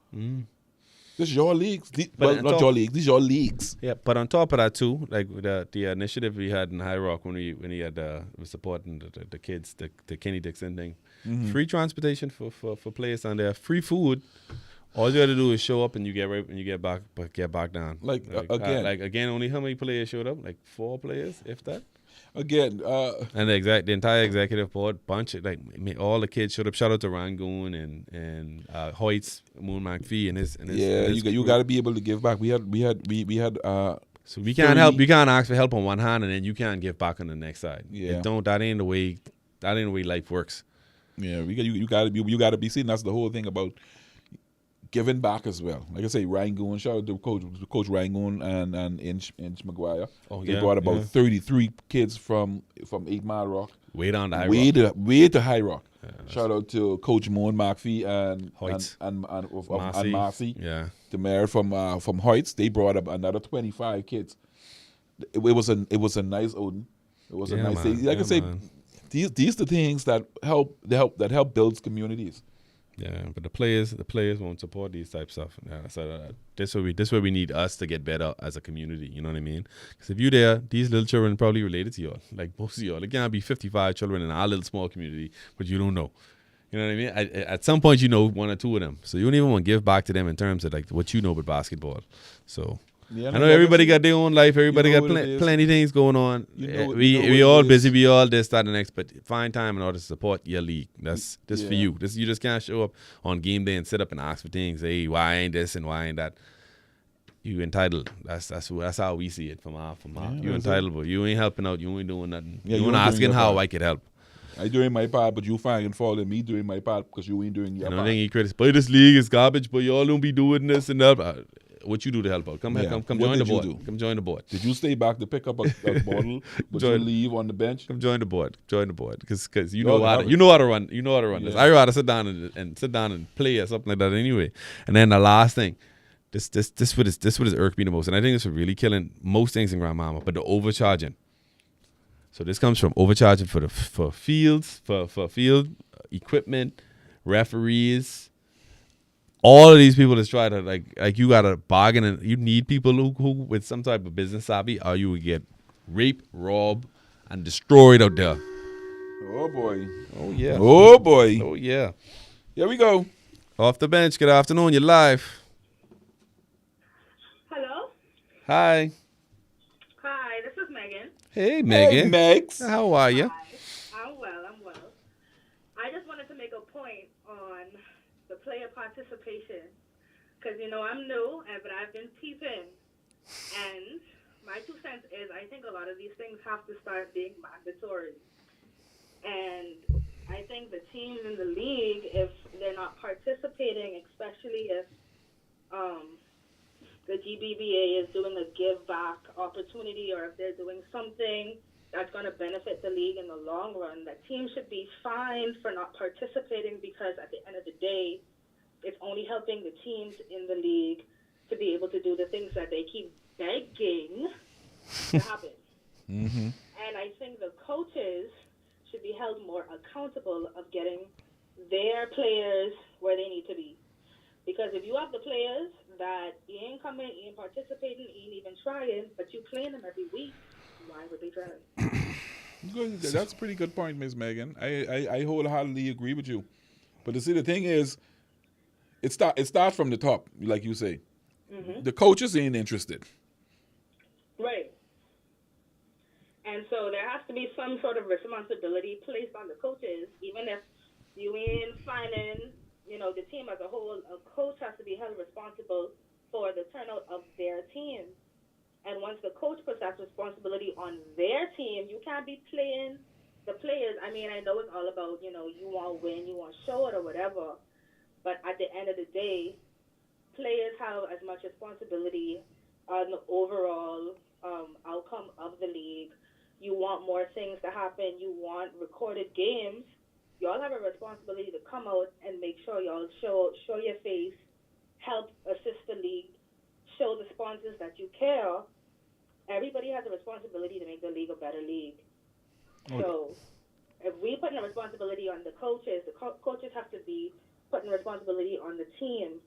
This is your leagues. Not your league. These are your leagues. Yeah, but on top of that too, like the initiative we had in High Rock when we had was supporting the kids, the Kenny Dixon thing, free transportation for players on there, free food. All you got to do is show up and you get back down. Again, only how many players showed up? Like 4 players, if that. Again, and the entire executive board bunch of all the kids showed up. Shout out to Rangoon and Hoyts, Moon McPhee and his you got to be able to give back. We had so we can't help. We can't ask for help on one hand and then you can't give back on the next side. Yeah, that ain't the way life works. Yeah, you got to be seen. That's the whole thing about giving back as well. Like I say, Rangoon, shout out to Coach Rangoon and Inch McGuire. They brought about 33 kids from 8 Mile Rock. Way down to High Rock. Way to High Rock. Yeah, shout out to Coach Moon McPhee and Marcy. Yeah. The mayor from Hoyts. They brought up another 25 kids. It was a nice outing. It was a nice day. Like I say, these are the things that help build communities. Yeah, but the players won't support these types of stuff. Yeah, so this where we need us to get better as a community. You know what I mean? Because if you're there, these little children probably related to y'all. Like most of y'all, there can't be 55 children in our little small community, but you don't know. You know what I mean? At some point, you know 1 or 2 of them, so you don't even want to give back to them in terms of like what you know about basketball. So. Yeah, I know everybody got their own life. Everybody got plenty things going on. We all busy. We all this, that, and next. But find time in order to support your league. That's for you. You just can't show up on game day and sit up and ask for things. Hey, why ain't this and why ain't that? You entitled. That's how we see it from our. You entitled, but you ain't helping out. You ain't doing nothing. You ain't asking how I could help. I doing my part, but you finding fault in me doing my part because you ain't doing your part. I think he criticize. But this league is garbage. But y'all don't be doing this and that. What you do to help out? Come join the board. Come join the board. Did you stay back to pick up a bottle? But you leave on the bench? Come join the board. Because you know how to run. You know how to run this. I rather sit down and play or something like that anyway. And then the last thing, this what is irked me the most, and I think this is really killing most things in Grand Bahama, but the overcharging. So this comes from overcharging for fields, for field equipment, referees. All of these people that's try to like you gotta bargain and you need people who with some type of business savvy or you would get raped, robbed, and destroyed out there. Oh boy. Oh yeah. Oh boy. Oh yeah. Here we go. Off the bench. Good afternoon. You're live. Hello. Hi. Hi. This is Megan. Hey Megan. Hey Megs. How are you? Hi. I'm well. I just wanted to make a point on the player participation, because I'm new, but I've been peeping, and my 2 cents is I think a lot of these things have to start being mandatory, and I think the teams in the league, if they're not participating, especially if the GBBA is doing a give back opportunity, or if they're doing something that's going to benefit the league in the long run, that teams should be fined for not participating, because at the end of the day, it's only helping the teams in the league to be able to do the things that they keep begging to happen. And I think the coaches should be held more accountable of getting their players where they need to be. Because if you have the players that ain't coming, ain't participating, ain't even trying, but you playing them every week, why would they try? Good. That's a pretty good point, Ms. Megan. I wholeheartedly agree with you. But you see, the thing is, it starts from the top, like you say. The coaches ain't interested. Right. And so there has to be some sort of responsibility placed on the coaches, even if you ain't finding, the team as a whole. A coach has to be held responsible for the turnout of their team. And once the coach puts that responsibility on their team, you can't be playing the players. I mean, I know it's all about, you want to win, you want to show it or whatever. But at the end of the day, players have as much responsibility on the overall outcome of the league. You want more things to happen. You want recorded games. Y'all have a responsibility to come out and make sure y'all show your face, help assist the league, show the sponsors that you care. Everybody has a responsibility to make the league a better league. So if we put the responsibility on the coaches have to be putting responsibility on the team,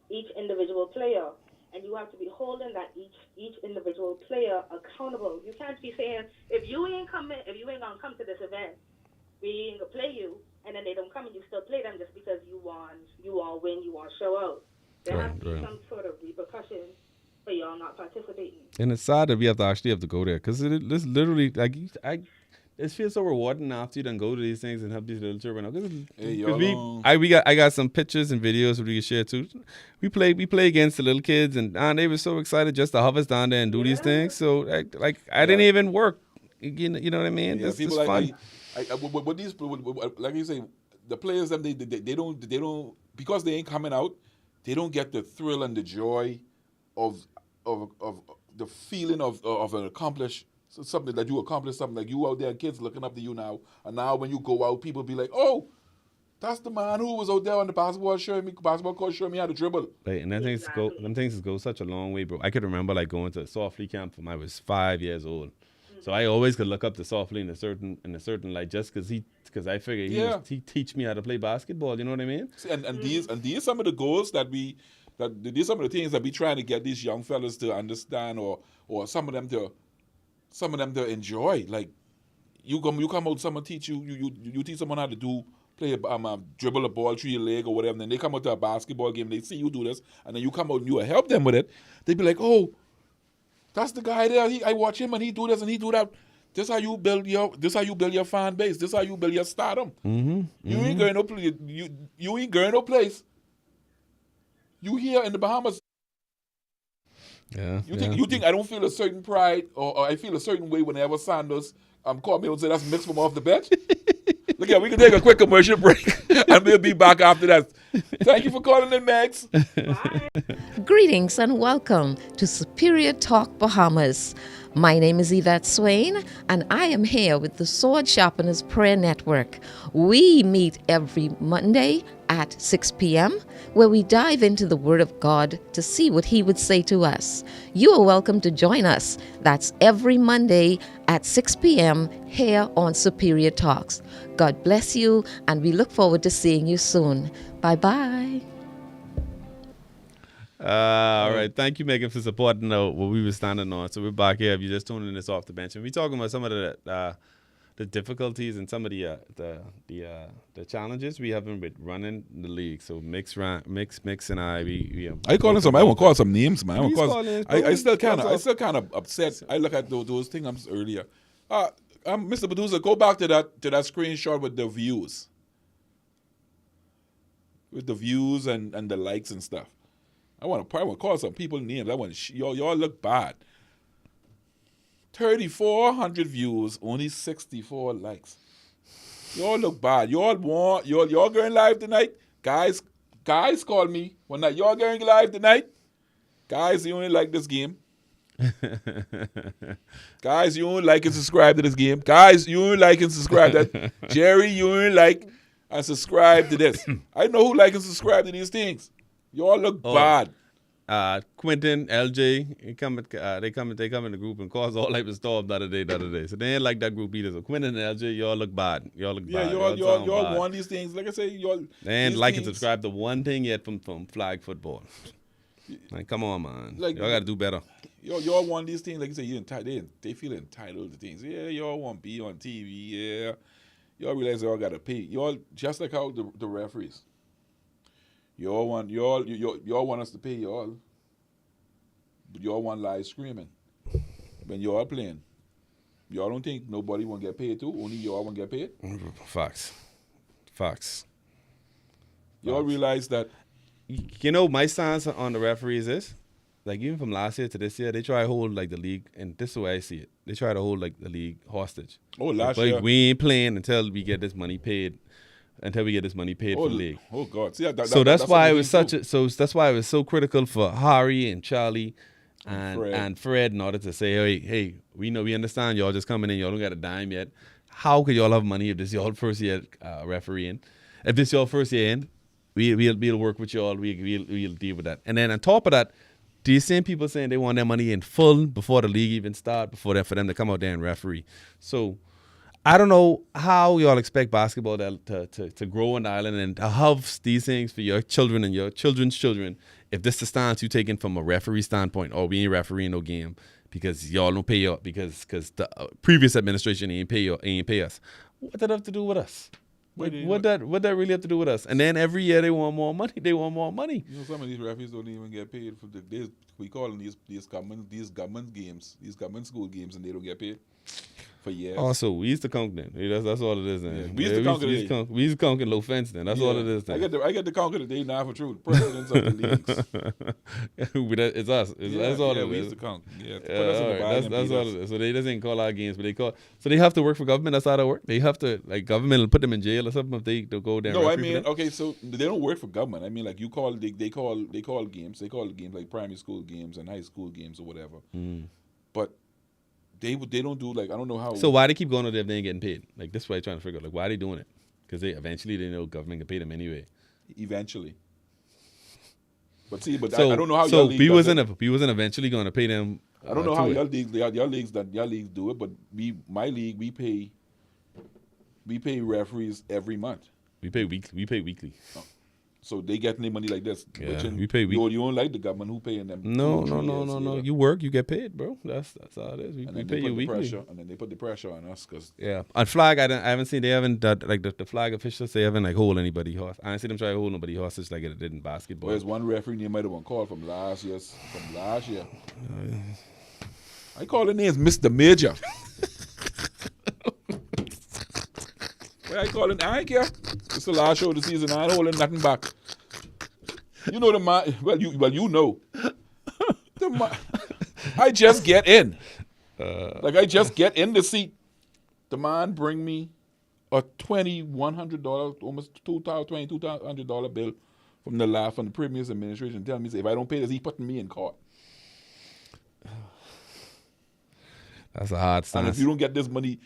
each individual player. And you have to be holding that each individual player accountable. You can't be saying, if you ain't gonna come to this event, we ain't gonna play you, and then they don't come and you still play them just because you want to win, you want to show out. There has to be some sort of repercussion for y'all not participating. And it's sad that we have to go there, because it's literally like it feels so rewarding after you done go to these things and help these little children. I got some pictures and videos we can share too. We play against the little kids, and they were so excited just to have us down there and do these things. So I didn't even work. You know what I mean? Yeah, it's people fun. With these, like you say, the players they don't, because they ain't coming out, they don't get the thrill and the joy of the feeling of an accomplished. Something that you accomplished, something like you out there, kids looking up to you now, and now when you go out, people be like, "Oh, that's the man who was out there on the basketball court showing me how to dribble." Right, and them things go such a long way, bro. I could remember going to a softly camp when I was 5 years old, so I always could look up to softly in a certain light, just because I figured he teach me how to play basketball. You know what I mean? See, and these some of the goals these some of the things that we trying to get these young fellas to understand, or some of them to enjoy. Like you come out, someone teach you teach someone how to dribble a ball through your leg or whatever, and then they come out to a basketball game, they see you do this, and then you come out and you help them with it. They be like, "Oh, that's the guy there. I watch him and he do this and he do that." This how you build your fan base. This how you build your stardom. You ain't going no place. You ain't going no place. You here in the Bahamas. Yeah. You think I don't feel a certain pride or I feel a certain way whenever Sanders call me and say that's mixed from off the bench? Look here, we can take a quick commercial break and we'll be back after that. Thank you for calling in, Max. Greetings and welcome to Superior Talk Bahamas. My name is Yvette Swain, and I am here with the Sword Sharpeners Prayer Network. We meet every Monday at 6 p.m., where we dive into the Word of God to see what He would say to us. You are welcome to join us. That's every Monday at 6 p.m. here on Superior Talks. God bless you, and we look forward to seeing you soon. Bye-bye. All right. Thank you, Megan, for supporting what we were standing on. So we're back here. If you're just tuning this off the bench, and we're talking about some of the difficulties and some of the challenges we having with running the league. So Mix and I call some. I won't call some names, man. I still kind of upset. I look at those things earlier. Mr. Producer, go back to that screenshot with the views, and the likes and stuff. I want to call some people names. I want y'all look bad. 3,400 views, only 64 likes. Y'all look bad. Y'all going live tonight, guys. guys called me one night. Y'all going live tonight? Guys, you only like this game. Guys, you only like and subscribe to this game. Guys, you only like and subscribe to that. Jerry, you only like and subscribe to this. I know who like and subscribe to these things. Y'all look bad. Quentin, LJ, they come in the group and cause all type of storm the other day. So they ain't like that group either. So Quentin and LJ, y'all look bad. Y'all look bad. Y'all want these things. Like I say, y'all. They ain't like and subscribe to one thing yet from flag football. Like, come on, man. Like, y'all got to do better. Y'all want these things. Like you say, they feel entitled to things. Yeah, y'all want to be on TV. Yeah. Y'all realize y'all got to pay. Y'all, just like how the referees. Y'all want us to pay y'all, but y'all want live screaming when y'all playing. Y'all don't think nobody won't get paid too? Only y'all won't get paid? Facts. Y'all realize that. You know, my stance on the referees is, like, even from last year to this year, they try to hold, like, the league, and this is the way I see it. They try to hold, like, the league hostage. Oh, last year. We ain't playing until we get this money paid. For the league. Oh God! See, that's why it was that's why it was so critical for Harry and Charlie and Fred in order to say, hey, we know, we understand y'all just coming in, y'all don't got a dime yet. How could y'all have money if this y'all first year refereeing? If this y'all first year in, we'll work with y'all. We'll deal with that. And then on top of that, these same people saying they want their money in full before the league even start, for them to come out there and referee. So I don't know how y'all expect basketball to grow on the island and to have these things for your children and your children's children if this is the stance you taking from a referee standpoint. Oh, we ain't refereeing no game because y'all don't pay y'all because the previous administration ain't pay us. What that have to do with us? What that really have to do with us? And then every year they want more money. You know, some of these referees don't even get paid for we call them these government games, these government school games, and they don't get paid for years. Also, we used to conk then. That's all it is then. Yeah, we used to conk in low fence then. That's all it is then. I get the conk today now for true. Presidents of the leagues. It's us. That's all it is. We used to conk. Yeah, that's all it is. So they just ain't call our games, but so they have to work for government. That's how they work. They have to, like, government will put them in jail or something if they go there. No, I mean, okay, so they don't work for government. I mean, like, they call games. They call the games like primary school games and high school games or whatever. But they don't do, like, I don't know how. So why they keep going over there if they ain't getting paid? Like, this is what I'm trying to figure out. Like, why are they doing it? Because they know government can pay them anyway. Eventually. But see, I don't know how. So we wasn't eventually going to pay them. I don't know how your leagues do it, but my league we pay referees every month. We pay weekly. So they getting their money like this. Yeah, we pay weekly. You don't like the government who paying them. No. You work, you get paid, bro. That's how it is. We pay you weekly. And then they put the pressure on us because on flag, I haven't seen, they haven't like the flag officials, they haven't like hold anybody hostage. I didn't see them try to hold nobody hostage like it did in basketball. There's one referee name might have been called from last year. I call the names Mr. Major. I call it, I ain't care. It's the last show of the season. I ain't holding nothing back. You know the man. Well, you know. I just get in. I just get in the seat. The man bring me a $2,100, almost $2,200 bill from the previous administration, telling me, if I don't pay this, he putting me in court. That's a hard stance. And if you don't get this money,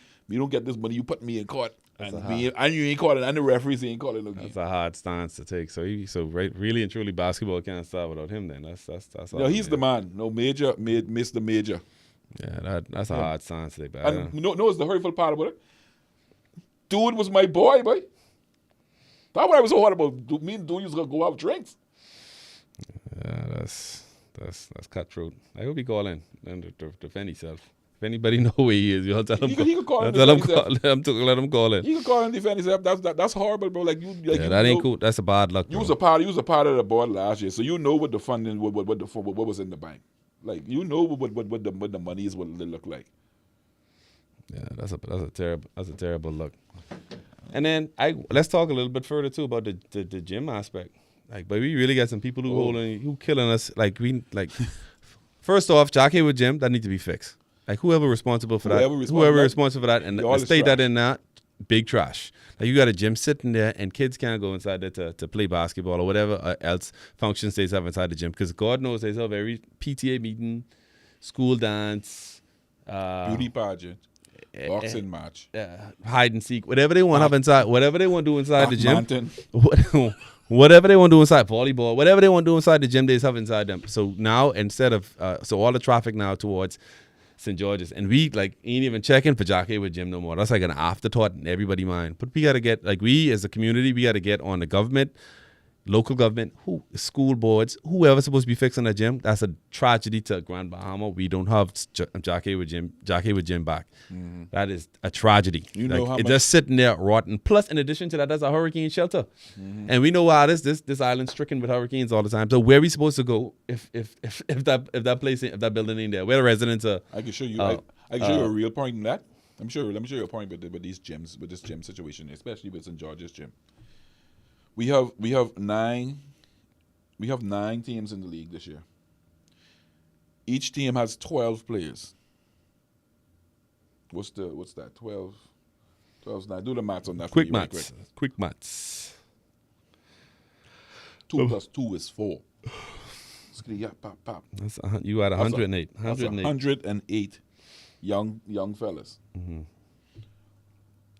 you put me in court. And you ain't calling, and the referees ain't calling no game. That's a hard stance to take. So really and truly, basketball can't start without him. Then that's. No, he's the man. No, Mr. Major. Yeah, that's a hard stance to take. And it's the hurtful part about it. Dude was my boy. That's what I was so hard about. Me and Dude used to go out drinks. Yeah, that's cutthroat. I hope he call in and to defend himself. If anybody know where he is, you'll tell him. He could call in. Let him call in. He could call and defend himself. That's horrible, bro. That ain't cool. That's a bad luck. You was a part of the board last year, so you know what the funding, what was in the bank. Like, you know what the money is, what it look like. Yeah, that's a terrible look. And then let's talk a little bit further too about the gym aspect. Like, but we really got some people who killing us. First off, Jockey with gym that need to be fixed. Like, whoever responsible for that, and the state that in that, big trash. Like you got a gym sitting there, and kids can't go inside there to play basketball or whatever else functions they have inside the gym. Because God knows they have every PTA meeting, school dance, beauty pageant, boxing match, hide and seek, whatever they want to have inside, whatever they want to do inside the gym. Mountain. Whatever they want to do inside, volleyball, whatever they want to do inside the gym, they have inside them. So now, instead of, so all the traffic now towards St. George's, and we like ain't even checking for Jockey with gym no more. That's like an afterthought in everybody's mind. But we got to get, like we as a community, we got to get on the government, local government, school boards, whoever's supposed to be fixing that gym. That's a tragedy to Grand Bahama. We don't have Jockey with gym back. Mm-hmm. That is a tragedy. You know how it's much- just sitting there rotten. Plus, in addition to that, there's a hurricane shelter, and we know how this island's stricken with hurricanes all the time. So where are we supposed to go if that building ain't there? Where the residents are? I can show you. I can show you a real point in that. Let me show you a point with these gyms, with this gym situation, especially with St. George's gym. We have 9 teams in the league this year. Each team has 12 players. What's that? 12 is 9. Do the maths on that. Quick maths. Quick maths. 2 plus 2 is 4. That's you had 108. 108 young fellas. Mm-hmm.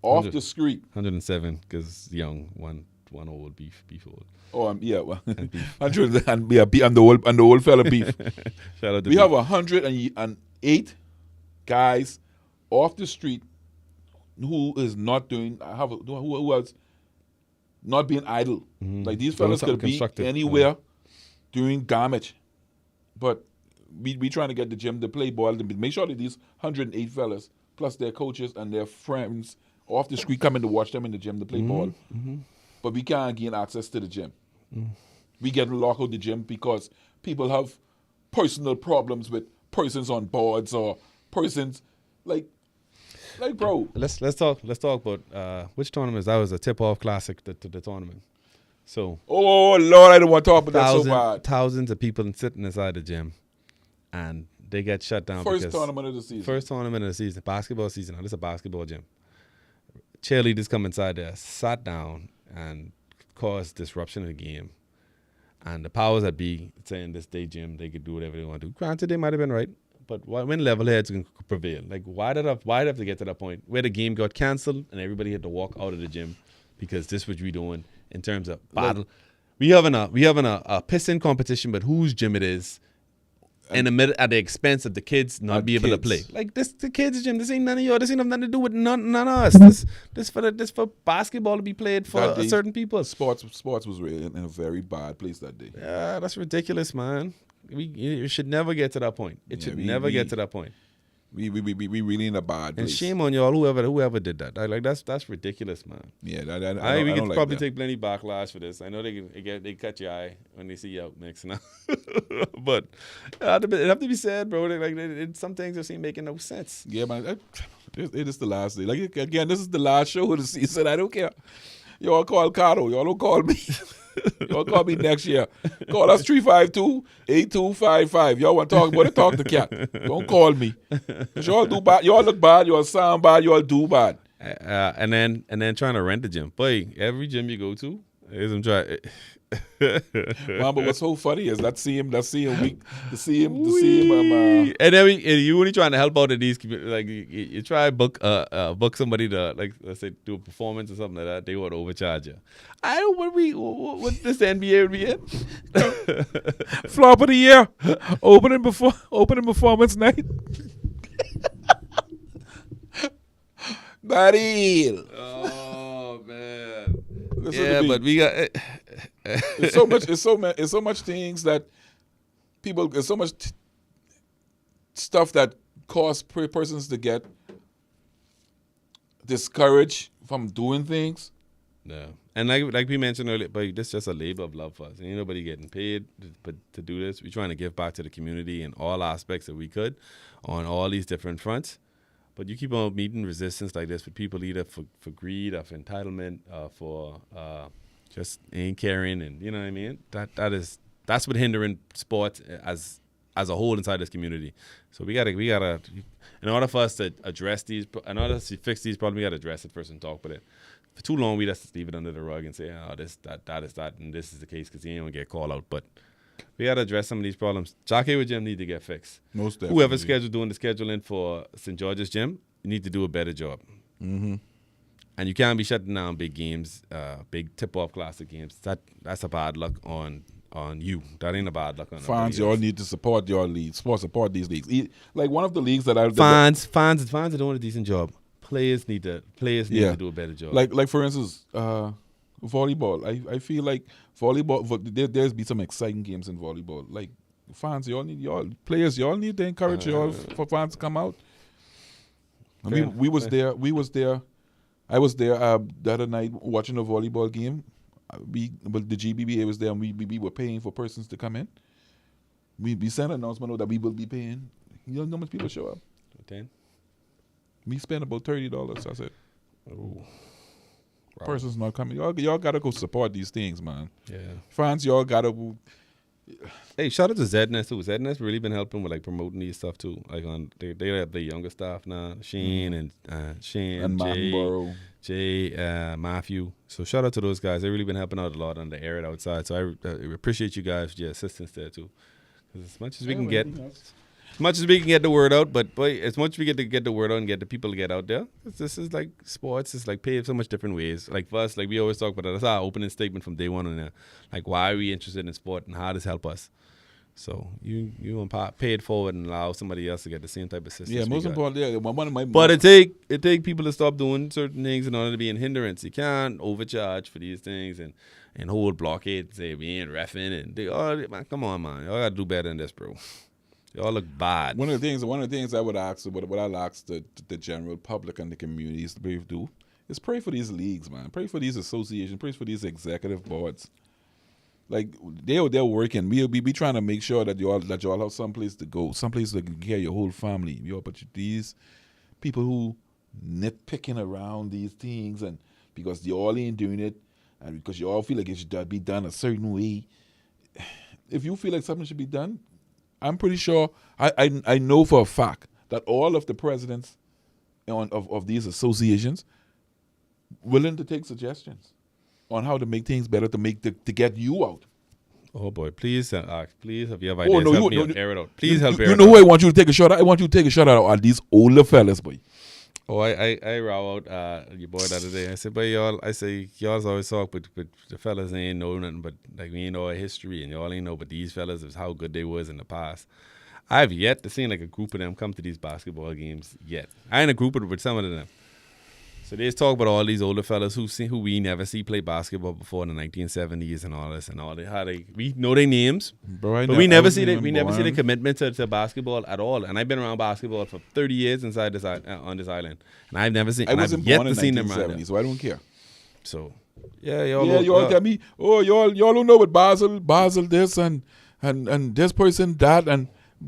Off the street. 107 because young one old beef old. Oh yeah, well, 100 and the old fella beef. Shout out to we beef. have 108 guys off the street who is not doing. Who else not being idle. Mm-hmm. Like these fellas could be anywhere doing damage, but we trying to get the gym to play ball. To make sure that these 108 fellas plus their coaches and their friends off the street coming to watch them in the gym to play ball. Mm-hmm. But we can't gain access to the gym. We get locked out the gym because people have personal problems with persons on boards or persons like bro. Let's talk about which tournament that was a tip-off classic to the tournament. So oh Lord, I don't want to talk about that so bad. Thousands of people sitting inside the gym, and they get shut down. First tournament of the season. Basketball season. Now this is a basketball gym. Cheerleaders come inside there, sat down, and caused disruption in the game. And the powers that be saying this day gym, they could do whatever they want to do. Granted, they might have been right, but when level heads can prevail, like why did I have to get to that point where the game got canceled and everybody had to walk out of the gym because this was what we doing in terms of battle. We having a pissing competition, but whose gym it is. In the middle, at the expense of the kids not be able to play. Like this, the kids' gym. This ain't none of y'all. This ain't have nothing to do with none of us. This for basketball to be played for certain people. Sports was really in a very bad place that day. Yeah, that's ridiculous, man. It should never get to that point. It should never get to that point. We really in a bad place. And shame on y'all, whoever did that. Like that's ridiculous, man. Yeah, we can probably take plenty backlash for this. I know they cut your eye when they see you out next now, but it have to be said, bro. Some things just ain't making no sense. Yeah, man. It is the last day. Like again, this is the last show of the season. I don't care. Y'all call Caro. Y'all don't call me. Y'all call me next year. Call us 352-8255. Y'all want to talk about it? Talk to Cat. Don't call me. Y'all do bad. Y'all look bad. Y'all sound bad. Y'all do bad. And then trying to rent the gym. Boy, every gym you go to, is them try. Man, but what's so funny is to see him. And then you only trying to help out in these, like you try book somebody to, like, let's say do a performance or something like that. They want to overcharge you. I don't what this NBA would be in. Flop of the year, opening performance night. Baril. Oh man. Yeah, but we got. It's so much things that people. There's so much stuff that cause persons to get discouraged from doing things. Yeah, and like we mentioned earlier, but this is just a labor of love for us. Ain't nobody getting paid to do this. We're trying to give back to the community in all aspects that we could, on all these different fronts. But you keep on meeting resistance like this with people either for greed or for entitlement, for just ain't caring, and you know what I mean. That's what hindering sports as as a whole inside this community. So we gotta, in order for us to address these, in order to fix these problems, we gotta address it first and talk about it. For too long, we just leave it under the rug and say, oh, this, that is that, and this is the case because he ain't gonna get called out. But we gotta address some of these problems. Jock Hayward Gym need to get fixed. Most definitely. Whoever's scheduled doing the scheduling for St. George's Gym, you need to do a better job. Mm-hmm. And you can't be shutting down big games, big tip-off classic games. That's a bad luck on you. That ain't a bad luck on fans. Y'all need to support your leagues. Support these leagues. Like one of the leagues that I fans are doing a decent job. Players need to do a better job. Like for instance, volleyball. I feel like volleyball. There's be some exciting games in volleyball. Like fans, y'all need to encourage y'all for fans to come out. We was there. I was there the other night watching a volleyball game. But the GBBA was there, and we were paying for persons to come in. We sent an announcement that we will be paying. You know how much people show up? 10. We spent about $30. I said, "Oh, persons not coming. Y'all gotta go support these things, man. Yeah, fans, y'all gotta." Hey, shout out to Zedness too. Zedness really been helping with like promoting these stuff too. Like they have the younger staff now, Shane and Jay, Matthew. So shout out to those guys. They really been helping out a lot on the air outside. So I appreciate you guys for your assistance there too. Because as much as we can get, the word out, but boy, as much as we get to get the word out and get the people to get out there, this is like sports. It's like paved so much different ways. Like for us, like we always talk about it. That's our opening statement from day one on there. Like why are we interested in sport and how does it help us? So you pay it forward and allow somebody else to get the same type of assistance. Yeah, most importantly, one of my. But it take people to stop doing certain things in order to be in hindrance. You can't overcharge for these things and hold blockade and say we ain't reffing and man, come on, man, y'all gotta do better than this, bro. Y'all look bad. One of the things I would ask, what I'll ask the general public and the communities to do is pray for these leagues, man. Pray for these associations. Pray for these executive boards. Like they're working. We be trying to make sure that y'all have someplace to go, someplace to care your whole family. But these people who nitpicking around these things and because y'all ain't doing it and because y'all feel like it should be done a certain way. If you feel like something should be done, I'm pretty sure I know for a fact that all of the presidents of these associations willing to take suggestions on how to make things better to get you out. Oh boy, please if you have ideas, help me air it out. Please help air it out. You know who I want you to take a shot at? I want you to take a shot at these older fellas, boy. Oh, I row out your boy the other day. I said, but y'all always talk, but the fellas ain't know nothing but like we ain't know our history and y'all ain't know but these fellas is how good they was in the past. I've yet to see like a group of them come to these basketball games yet. I ain't a group with some of them. So they talk about all these older fellas who we never see play basketball before in the 1970s and all this and all that. We know their names, but we never see the commitment to basketball at all. And I've been around basketball for 30 years inside this on this island, and I've never seen. I wasn't born in 1970, so I don't care. So y'all tell me, y'all don't know about Basel this and this person that and.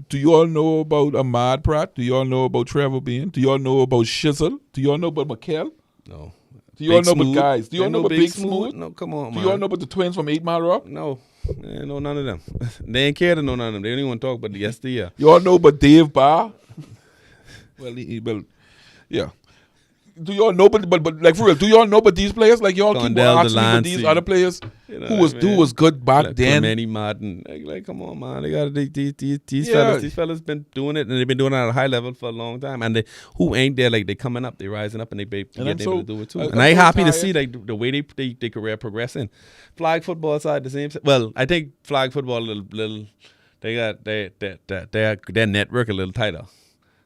Do you all know about Ahmad Pratt? Do you all know about Trevor Bain? Do you all know about Shizzle? Do you all know about McKell? No. Do you all know about guys? Do you all know about Big Smooth? No, come on, man. Do you all know about the twins from 8 Mile Rock? No. I know none of them. They ain't care to know none of them. They don't even want to talk about yesteryear. You all know about Dave Barr? Well, yeah. Do y'all know, but like for real, do y'all know about these players? Like y'all keep asking me about these other players who was good back like then. Manny Martin, like come on, man, they got these fellas. These fellas been doing it, and they've been doing it at a high level for a long time. And who ain't there? Like they coming up, they rising up, and they get able to do it too. And I'm happy to see like the way they career progressing. Flag football side the same. Well, I think flag football a little. They got their network a little tighter.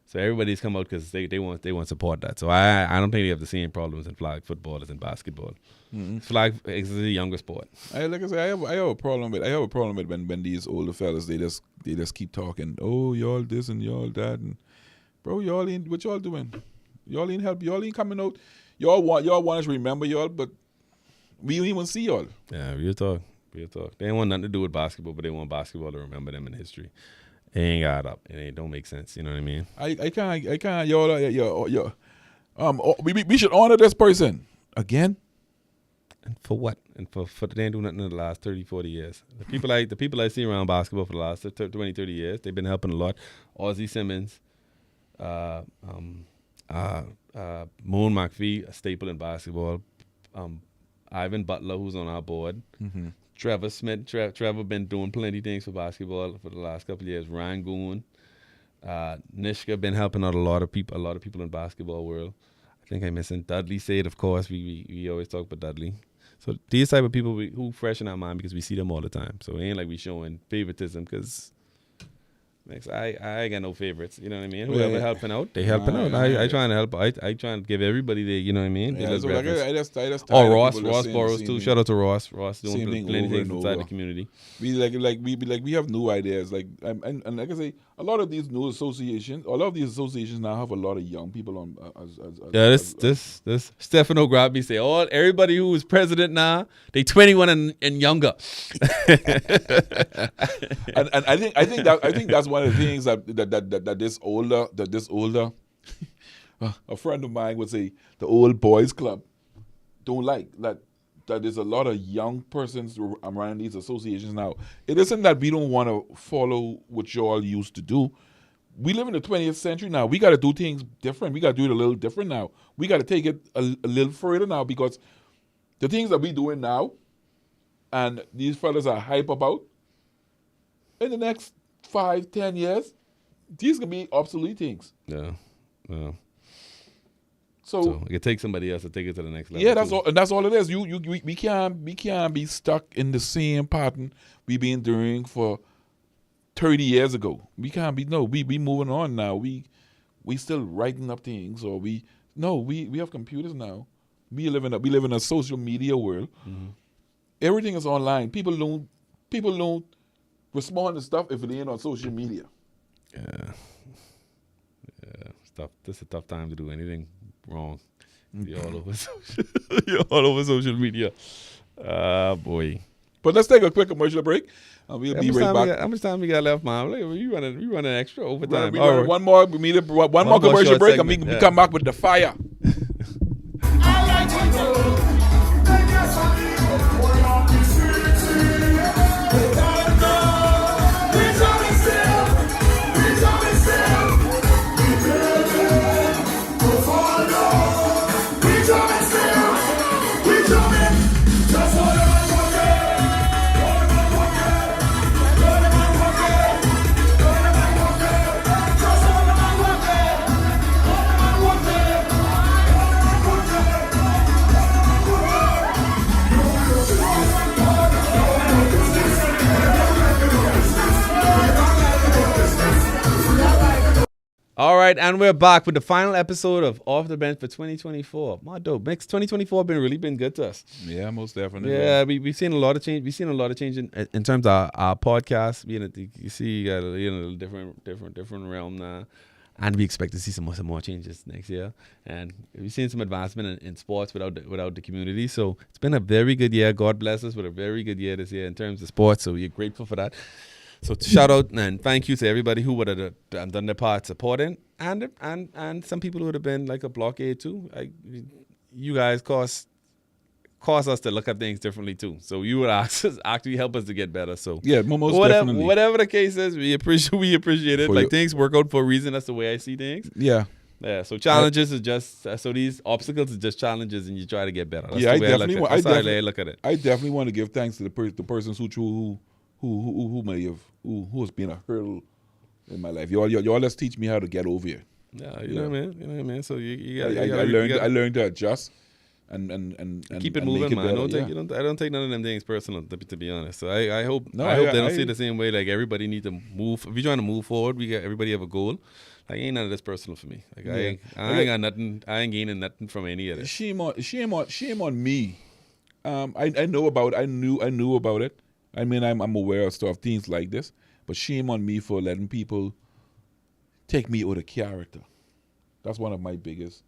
So everybody's come out because they want to support that. So I don't think they have the same problems in flag football as in basketball. Mm-hmm. Flag is a younger sport. Like I say, I have a problem with when these older fellas they just keep talking. Oh, y'all this and y'all that, and bro, y'all ain't what y'all doing. Y'all ain't help. Y'all ain't coming out. Y'all want us to remember y'all, but we don't even see y'all. Yeah, real talk. They ain't want nothing to do with basketball, but they want basketball to remember them in history. It ain't got up. It don't make sense. You know what I mean? I can't. Y'all. We should honor this person again. And for what? And for they ain't do nothing in the last 30, 40 years. The people I see around basketball for the last 20, 30 years, they've been helping a lot. Ozzie Simmons, Moon McPhee, a staple in basketball. Ivan Butler, who's on our board. Mm-hmm. Trevor Smith. Trevor been doing plenty of things for basketball for the last couple of years. Rangoon. Nishka been helping out a lot of people in basketball world. I think I'm missing Dudley Said, of course. We always talk about Dudley. So these type of people who fresh in our mind because we see them all the time. So it ain't like we showing favoritism because I ain't got no favorites. You know what I mean? Whoever helping out, they helping out. I trying to help. I trying to give everybody the, you know what I mean? Yeah, so like I just Ross Burrows too. Shout out to Ross. Ross doing plenty things inside the community. We have new ideas. And like I say, a lot of these associations now have a lot of young people on. This Stefano Grabby say everybody who is president now, they 21 and younger. and I think that's one of the things that this older a friend of mine would say the old boys club don't like that there's a lot of young persons around these associations now. It isn't that we don't want to follow what you all used to do. We live in the 20th century now. We got to do things different. We got to do it a little different now. We got to take it a little further now because the things that we doing now and these fellas are hype about, in the next 5-10 years, these can be obsolete things. Yeah. So it takes somebody else to take it to the next level. Yeah, that's all it is. We can't be stuck in the same pattern we been doing for 30 years ago. We can't be. No, we moving on now. We still writing up things, or we have computers now. We live in a social media world. Mm-hmm. Everything is online. People don't respond to stuff if it ain't on social media. Yeah. This is a tough time to do anything wrong. You're all over social media. Boy. But let's take a quick commercial break. We'll be right back. How much time we got left, man? We running extra overtime. We run one more commercial break, and we come back with the fire. All right, and we're back with the final episode of Off the Bench for 2024. My dope. 2024 really been good to us. Yeah, most definitely. Yeah, we've seen a lot of change. We've seen a lot of change in terms of our podcast. You see, you got a different realm now, and we expect to see some more changes next year. And we've seen some advancement in sports without the community. So it's been a very good year. God bless us with a very good year this year in terms of sports. So we're grateful for that. So shout out and thank you to everybody who would have done their part supporting, and some people who would have been like a blockade too. You guys cause us to look at things differently too. So you would actually help us to get better. So yeah, most definitely. Whatever the case is, we appreciate it. Like things work out for a reason. That's the way I see things. Yeah. Yeah, so challenges is just so these obstacles are just challenges, and you try to get better. That's I the way I look at it. I definitely want to give thanks to the persons who has been a hurdle in my life. Y'all just teach me how to get over it. Yeah, you know what I mean. So I learned to adjust and keep it moving, man. I don't take none of them things personal, to be honest. So I hope they don't see it the same way. Like everybody need to move. If you're trying to move forward, everybody have a goal. Like ain't none of this personal for me. Like I ain't got nothing. I ain't gaining nothing from any of this. Shame on me. I knew about it. I mean, I'm aware of things like this, but shame on me for letting people take me out of character. That's one of my biggest.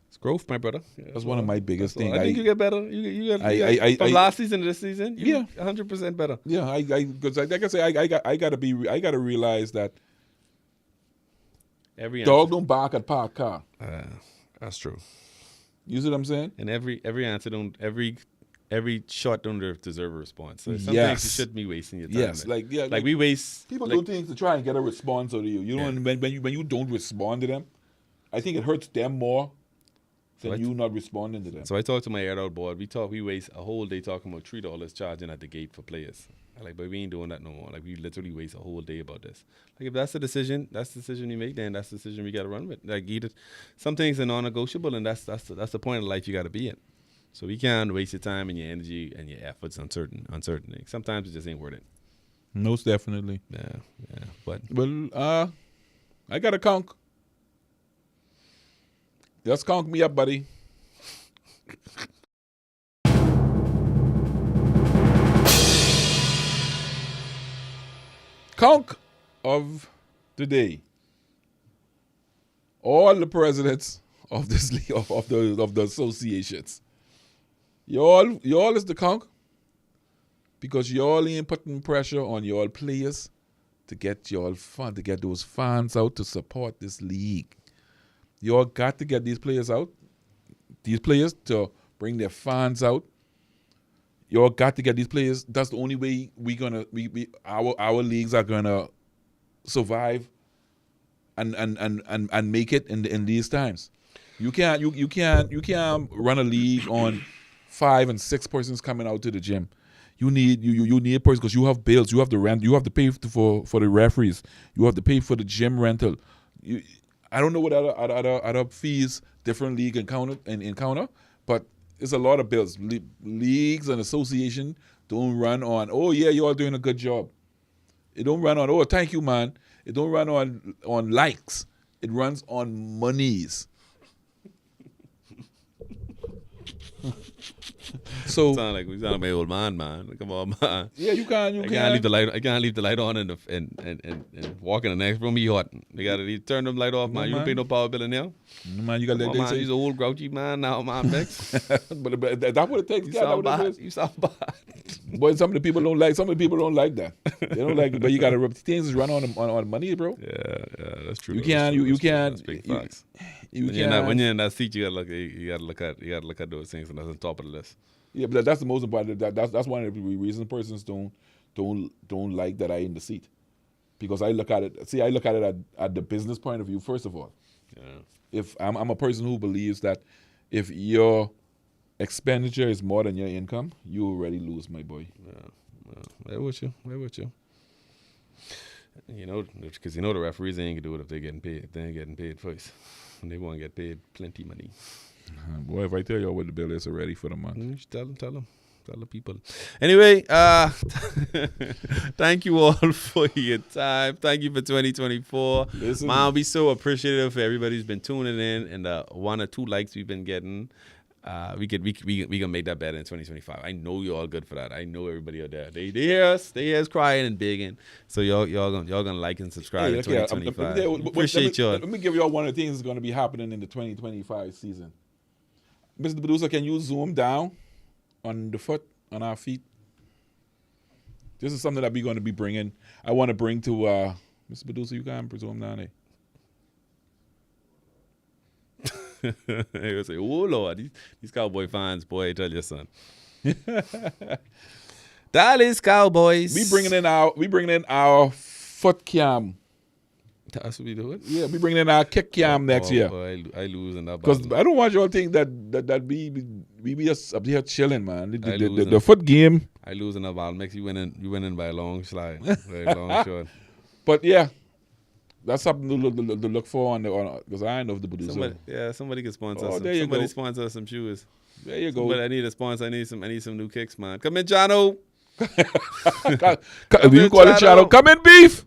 It's growth, my brother. Yeah, that's one of my biggest things. I think you get better. You get from last season to this season. 100% better. Yeah, because like I say, I gotta realize that every dog don't bark at parked car. That's true. You see what I'm saying? And every answer don't every every shot don't deserve a response. So sometimes Yes. you shouldn't be wasting your time. Yes, man. like we waste. People like, do things to try and get a response out of you. You know, and when you don't respond to them, I think it hurts them more than you not responding to them. So I talked to my air out board. We waste a whole day talking about $3 charging at the gate for players. I'm like, but we ain't doing that no more. Like, we literally waste a whole day about this. Like, if that's the decision you make, then that's the decision we got to run with. Like, either some things are non-negotiable, and that's the point of life you got to be in. So we can't waste your time and your energy and your efforts on certain things. Sometimes it just ain't worth it. Most definitely. Yeah. But well, I got a conk. Just conk me up, buddy. Conk of the day. All the presidents of this league, of the associations. Y'all is the conk because y'all ain't putting pressure on y'all players to get those fans out to support this league. Y'all got to get these players out. These players to bring their fans out. Y'all got to get these players. That's the only way our leagues are gonna survive and make it in these times. You can't run a league on 5 and 6 persons coming out to the gym. You need a person because you have bills. You have the rent. You have to pay for the referees. You have to pay for the gym rental. I don't know what other fees different league encounter, but it's a lot of bills. Leagues and association don't run on, oh yeah, you all doing a good job. It don't run on, oh thank you man. It don't run on likes. It runs on monies. So sound like my old man. Come on, man. Yeah, you can't. I can't leave the light on and walk in the next room. Be hot. They gotta turn them light off, man. You don't pay no power bill in there. No, man, you got to say. He's an old grouchy man now, man. Next. but that's what it takes. You sound bad. You sound bad. But some of the people don't like. Some of the people don't like that. They don't like it. But you got to things run on money, bro. Yeah, that's true. You can't. You can't. That's big facts. When you're in that seat, you gotta look at those things, and that's on top of the list. Yeah, but that's the most important. That's one of the reasons persons don't like that I in the seat, because I look at it. See, I look at it at the business point of view first of all. Yeah. If I'm a person who believes that if your expenditure is more than your income, you already lose, my boy. Yeah. Where with you? You know, because the referees ain't gonna do it if they're getting paid. If they ain't getting paid first, and they want to get paid plenty money. Boy, if I tell y'all what the bill is already for the month. You should tell the people. Anyway, thank you all for your time. Thank you for 2024. Listen. Man, we so appreciative for everybody who's been tuning in, and 1 or 2 likes we've been getting. We gonna make that better in 2025. I know you're all good for that. I know everybody out there. They hear us crying and begging. So y'all gonna like and subscribe in 2025. Appreciate y'all. Let me give y'all one of the things that's gonna be happening in the 2025 season. Mr. Producer, can you zoom down on our feet? This is something that we're going to be bringing. I want to bring to Mr. Producer. You can zoom down there. They would say, "Oh Lord, these Cowboy fans, boy, tell your son." Dallas Cowboys. We bringing in our foot cam. That's what we do it. Yeah, we bringing in our kick cam next year. Boy, I lose in that because I don't want y'all to think that we be just up here chilling, man. The foot game. I lose in that battle. Makes you winning by a long slide, very long shot. But yeah. That's something to look for on because I know the producer. Somebody can sponsor us. There you somebody go. sponsor us some shoes. There you go. But I need a sponsor. I need some new kicks, man. Come in, Jono. You call it Shadow. Come in, beef.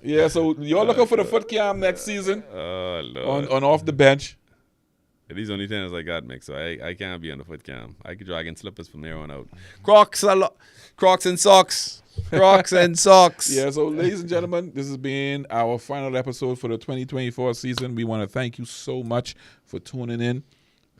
Yeah, so you're looking for the foot cam next season. Oh Lord. On off the bench. These only 10s I got, Mick, so I can't be on the foot cam. I could drag in slippers from there on out. Crocs and socks. Crocs and socks. Yeah, so ladies and gentlemen, this has been our final episode for the 2024 season. We want to thank you so much for tuning in.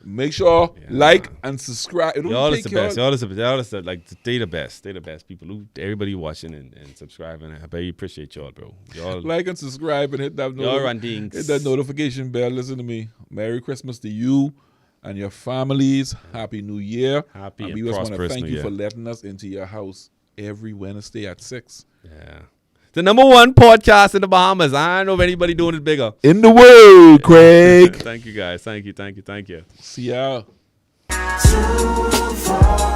Make sure like and subscribe. Y'all is the best. Y'all is the like they the best. They the best people. Everybody watching and subscribing. I really appreciate y'all, bro. Y'all like and subscribe and hit that y'all run dings. Hit that notification bell. Listen to me. Merry Christmas to you and your families. Happy New Year. Happy and and we just want to prosperous thank New you Year. for letting us into your house every Wednesday at 6. Yeah. The #1 podcast in the Bahamas. I don't know if anybody doing it bigger. In the world, Craig. Thank you, guys. Thank you. See y'all. Too far.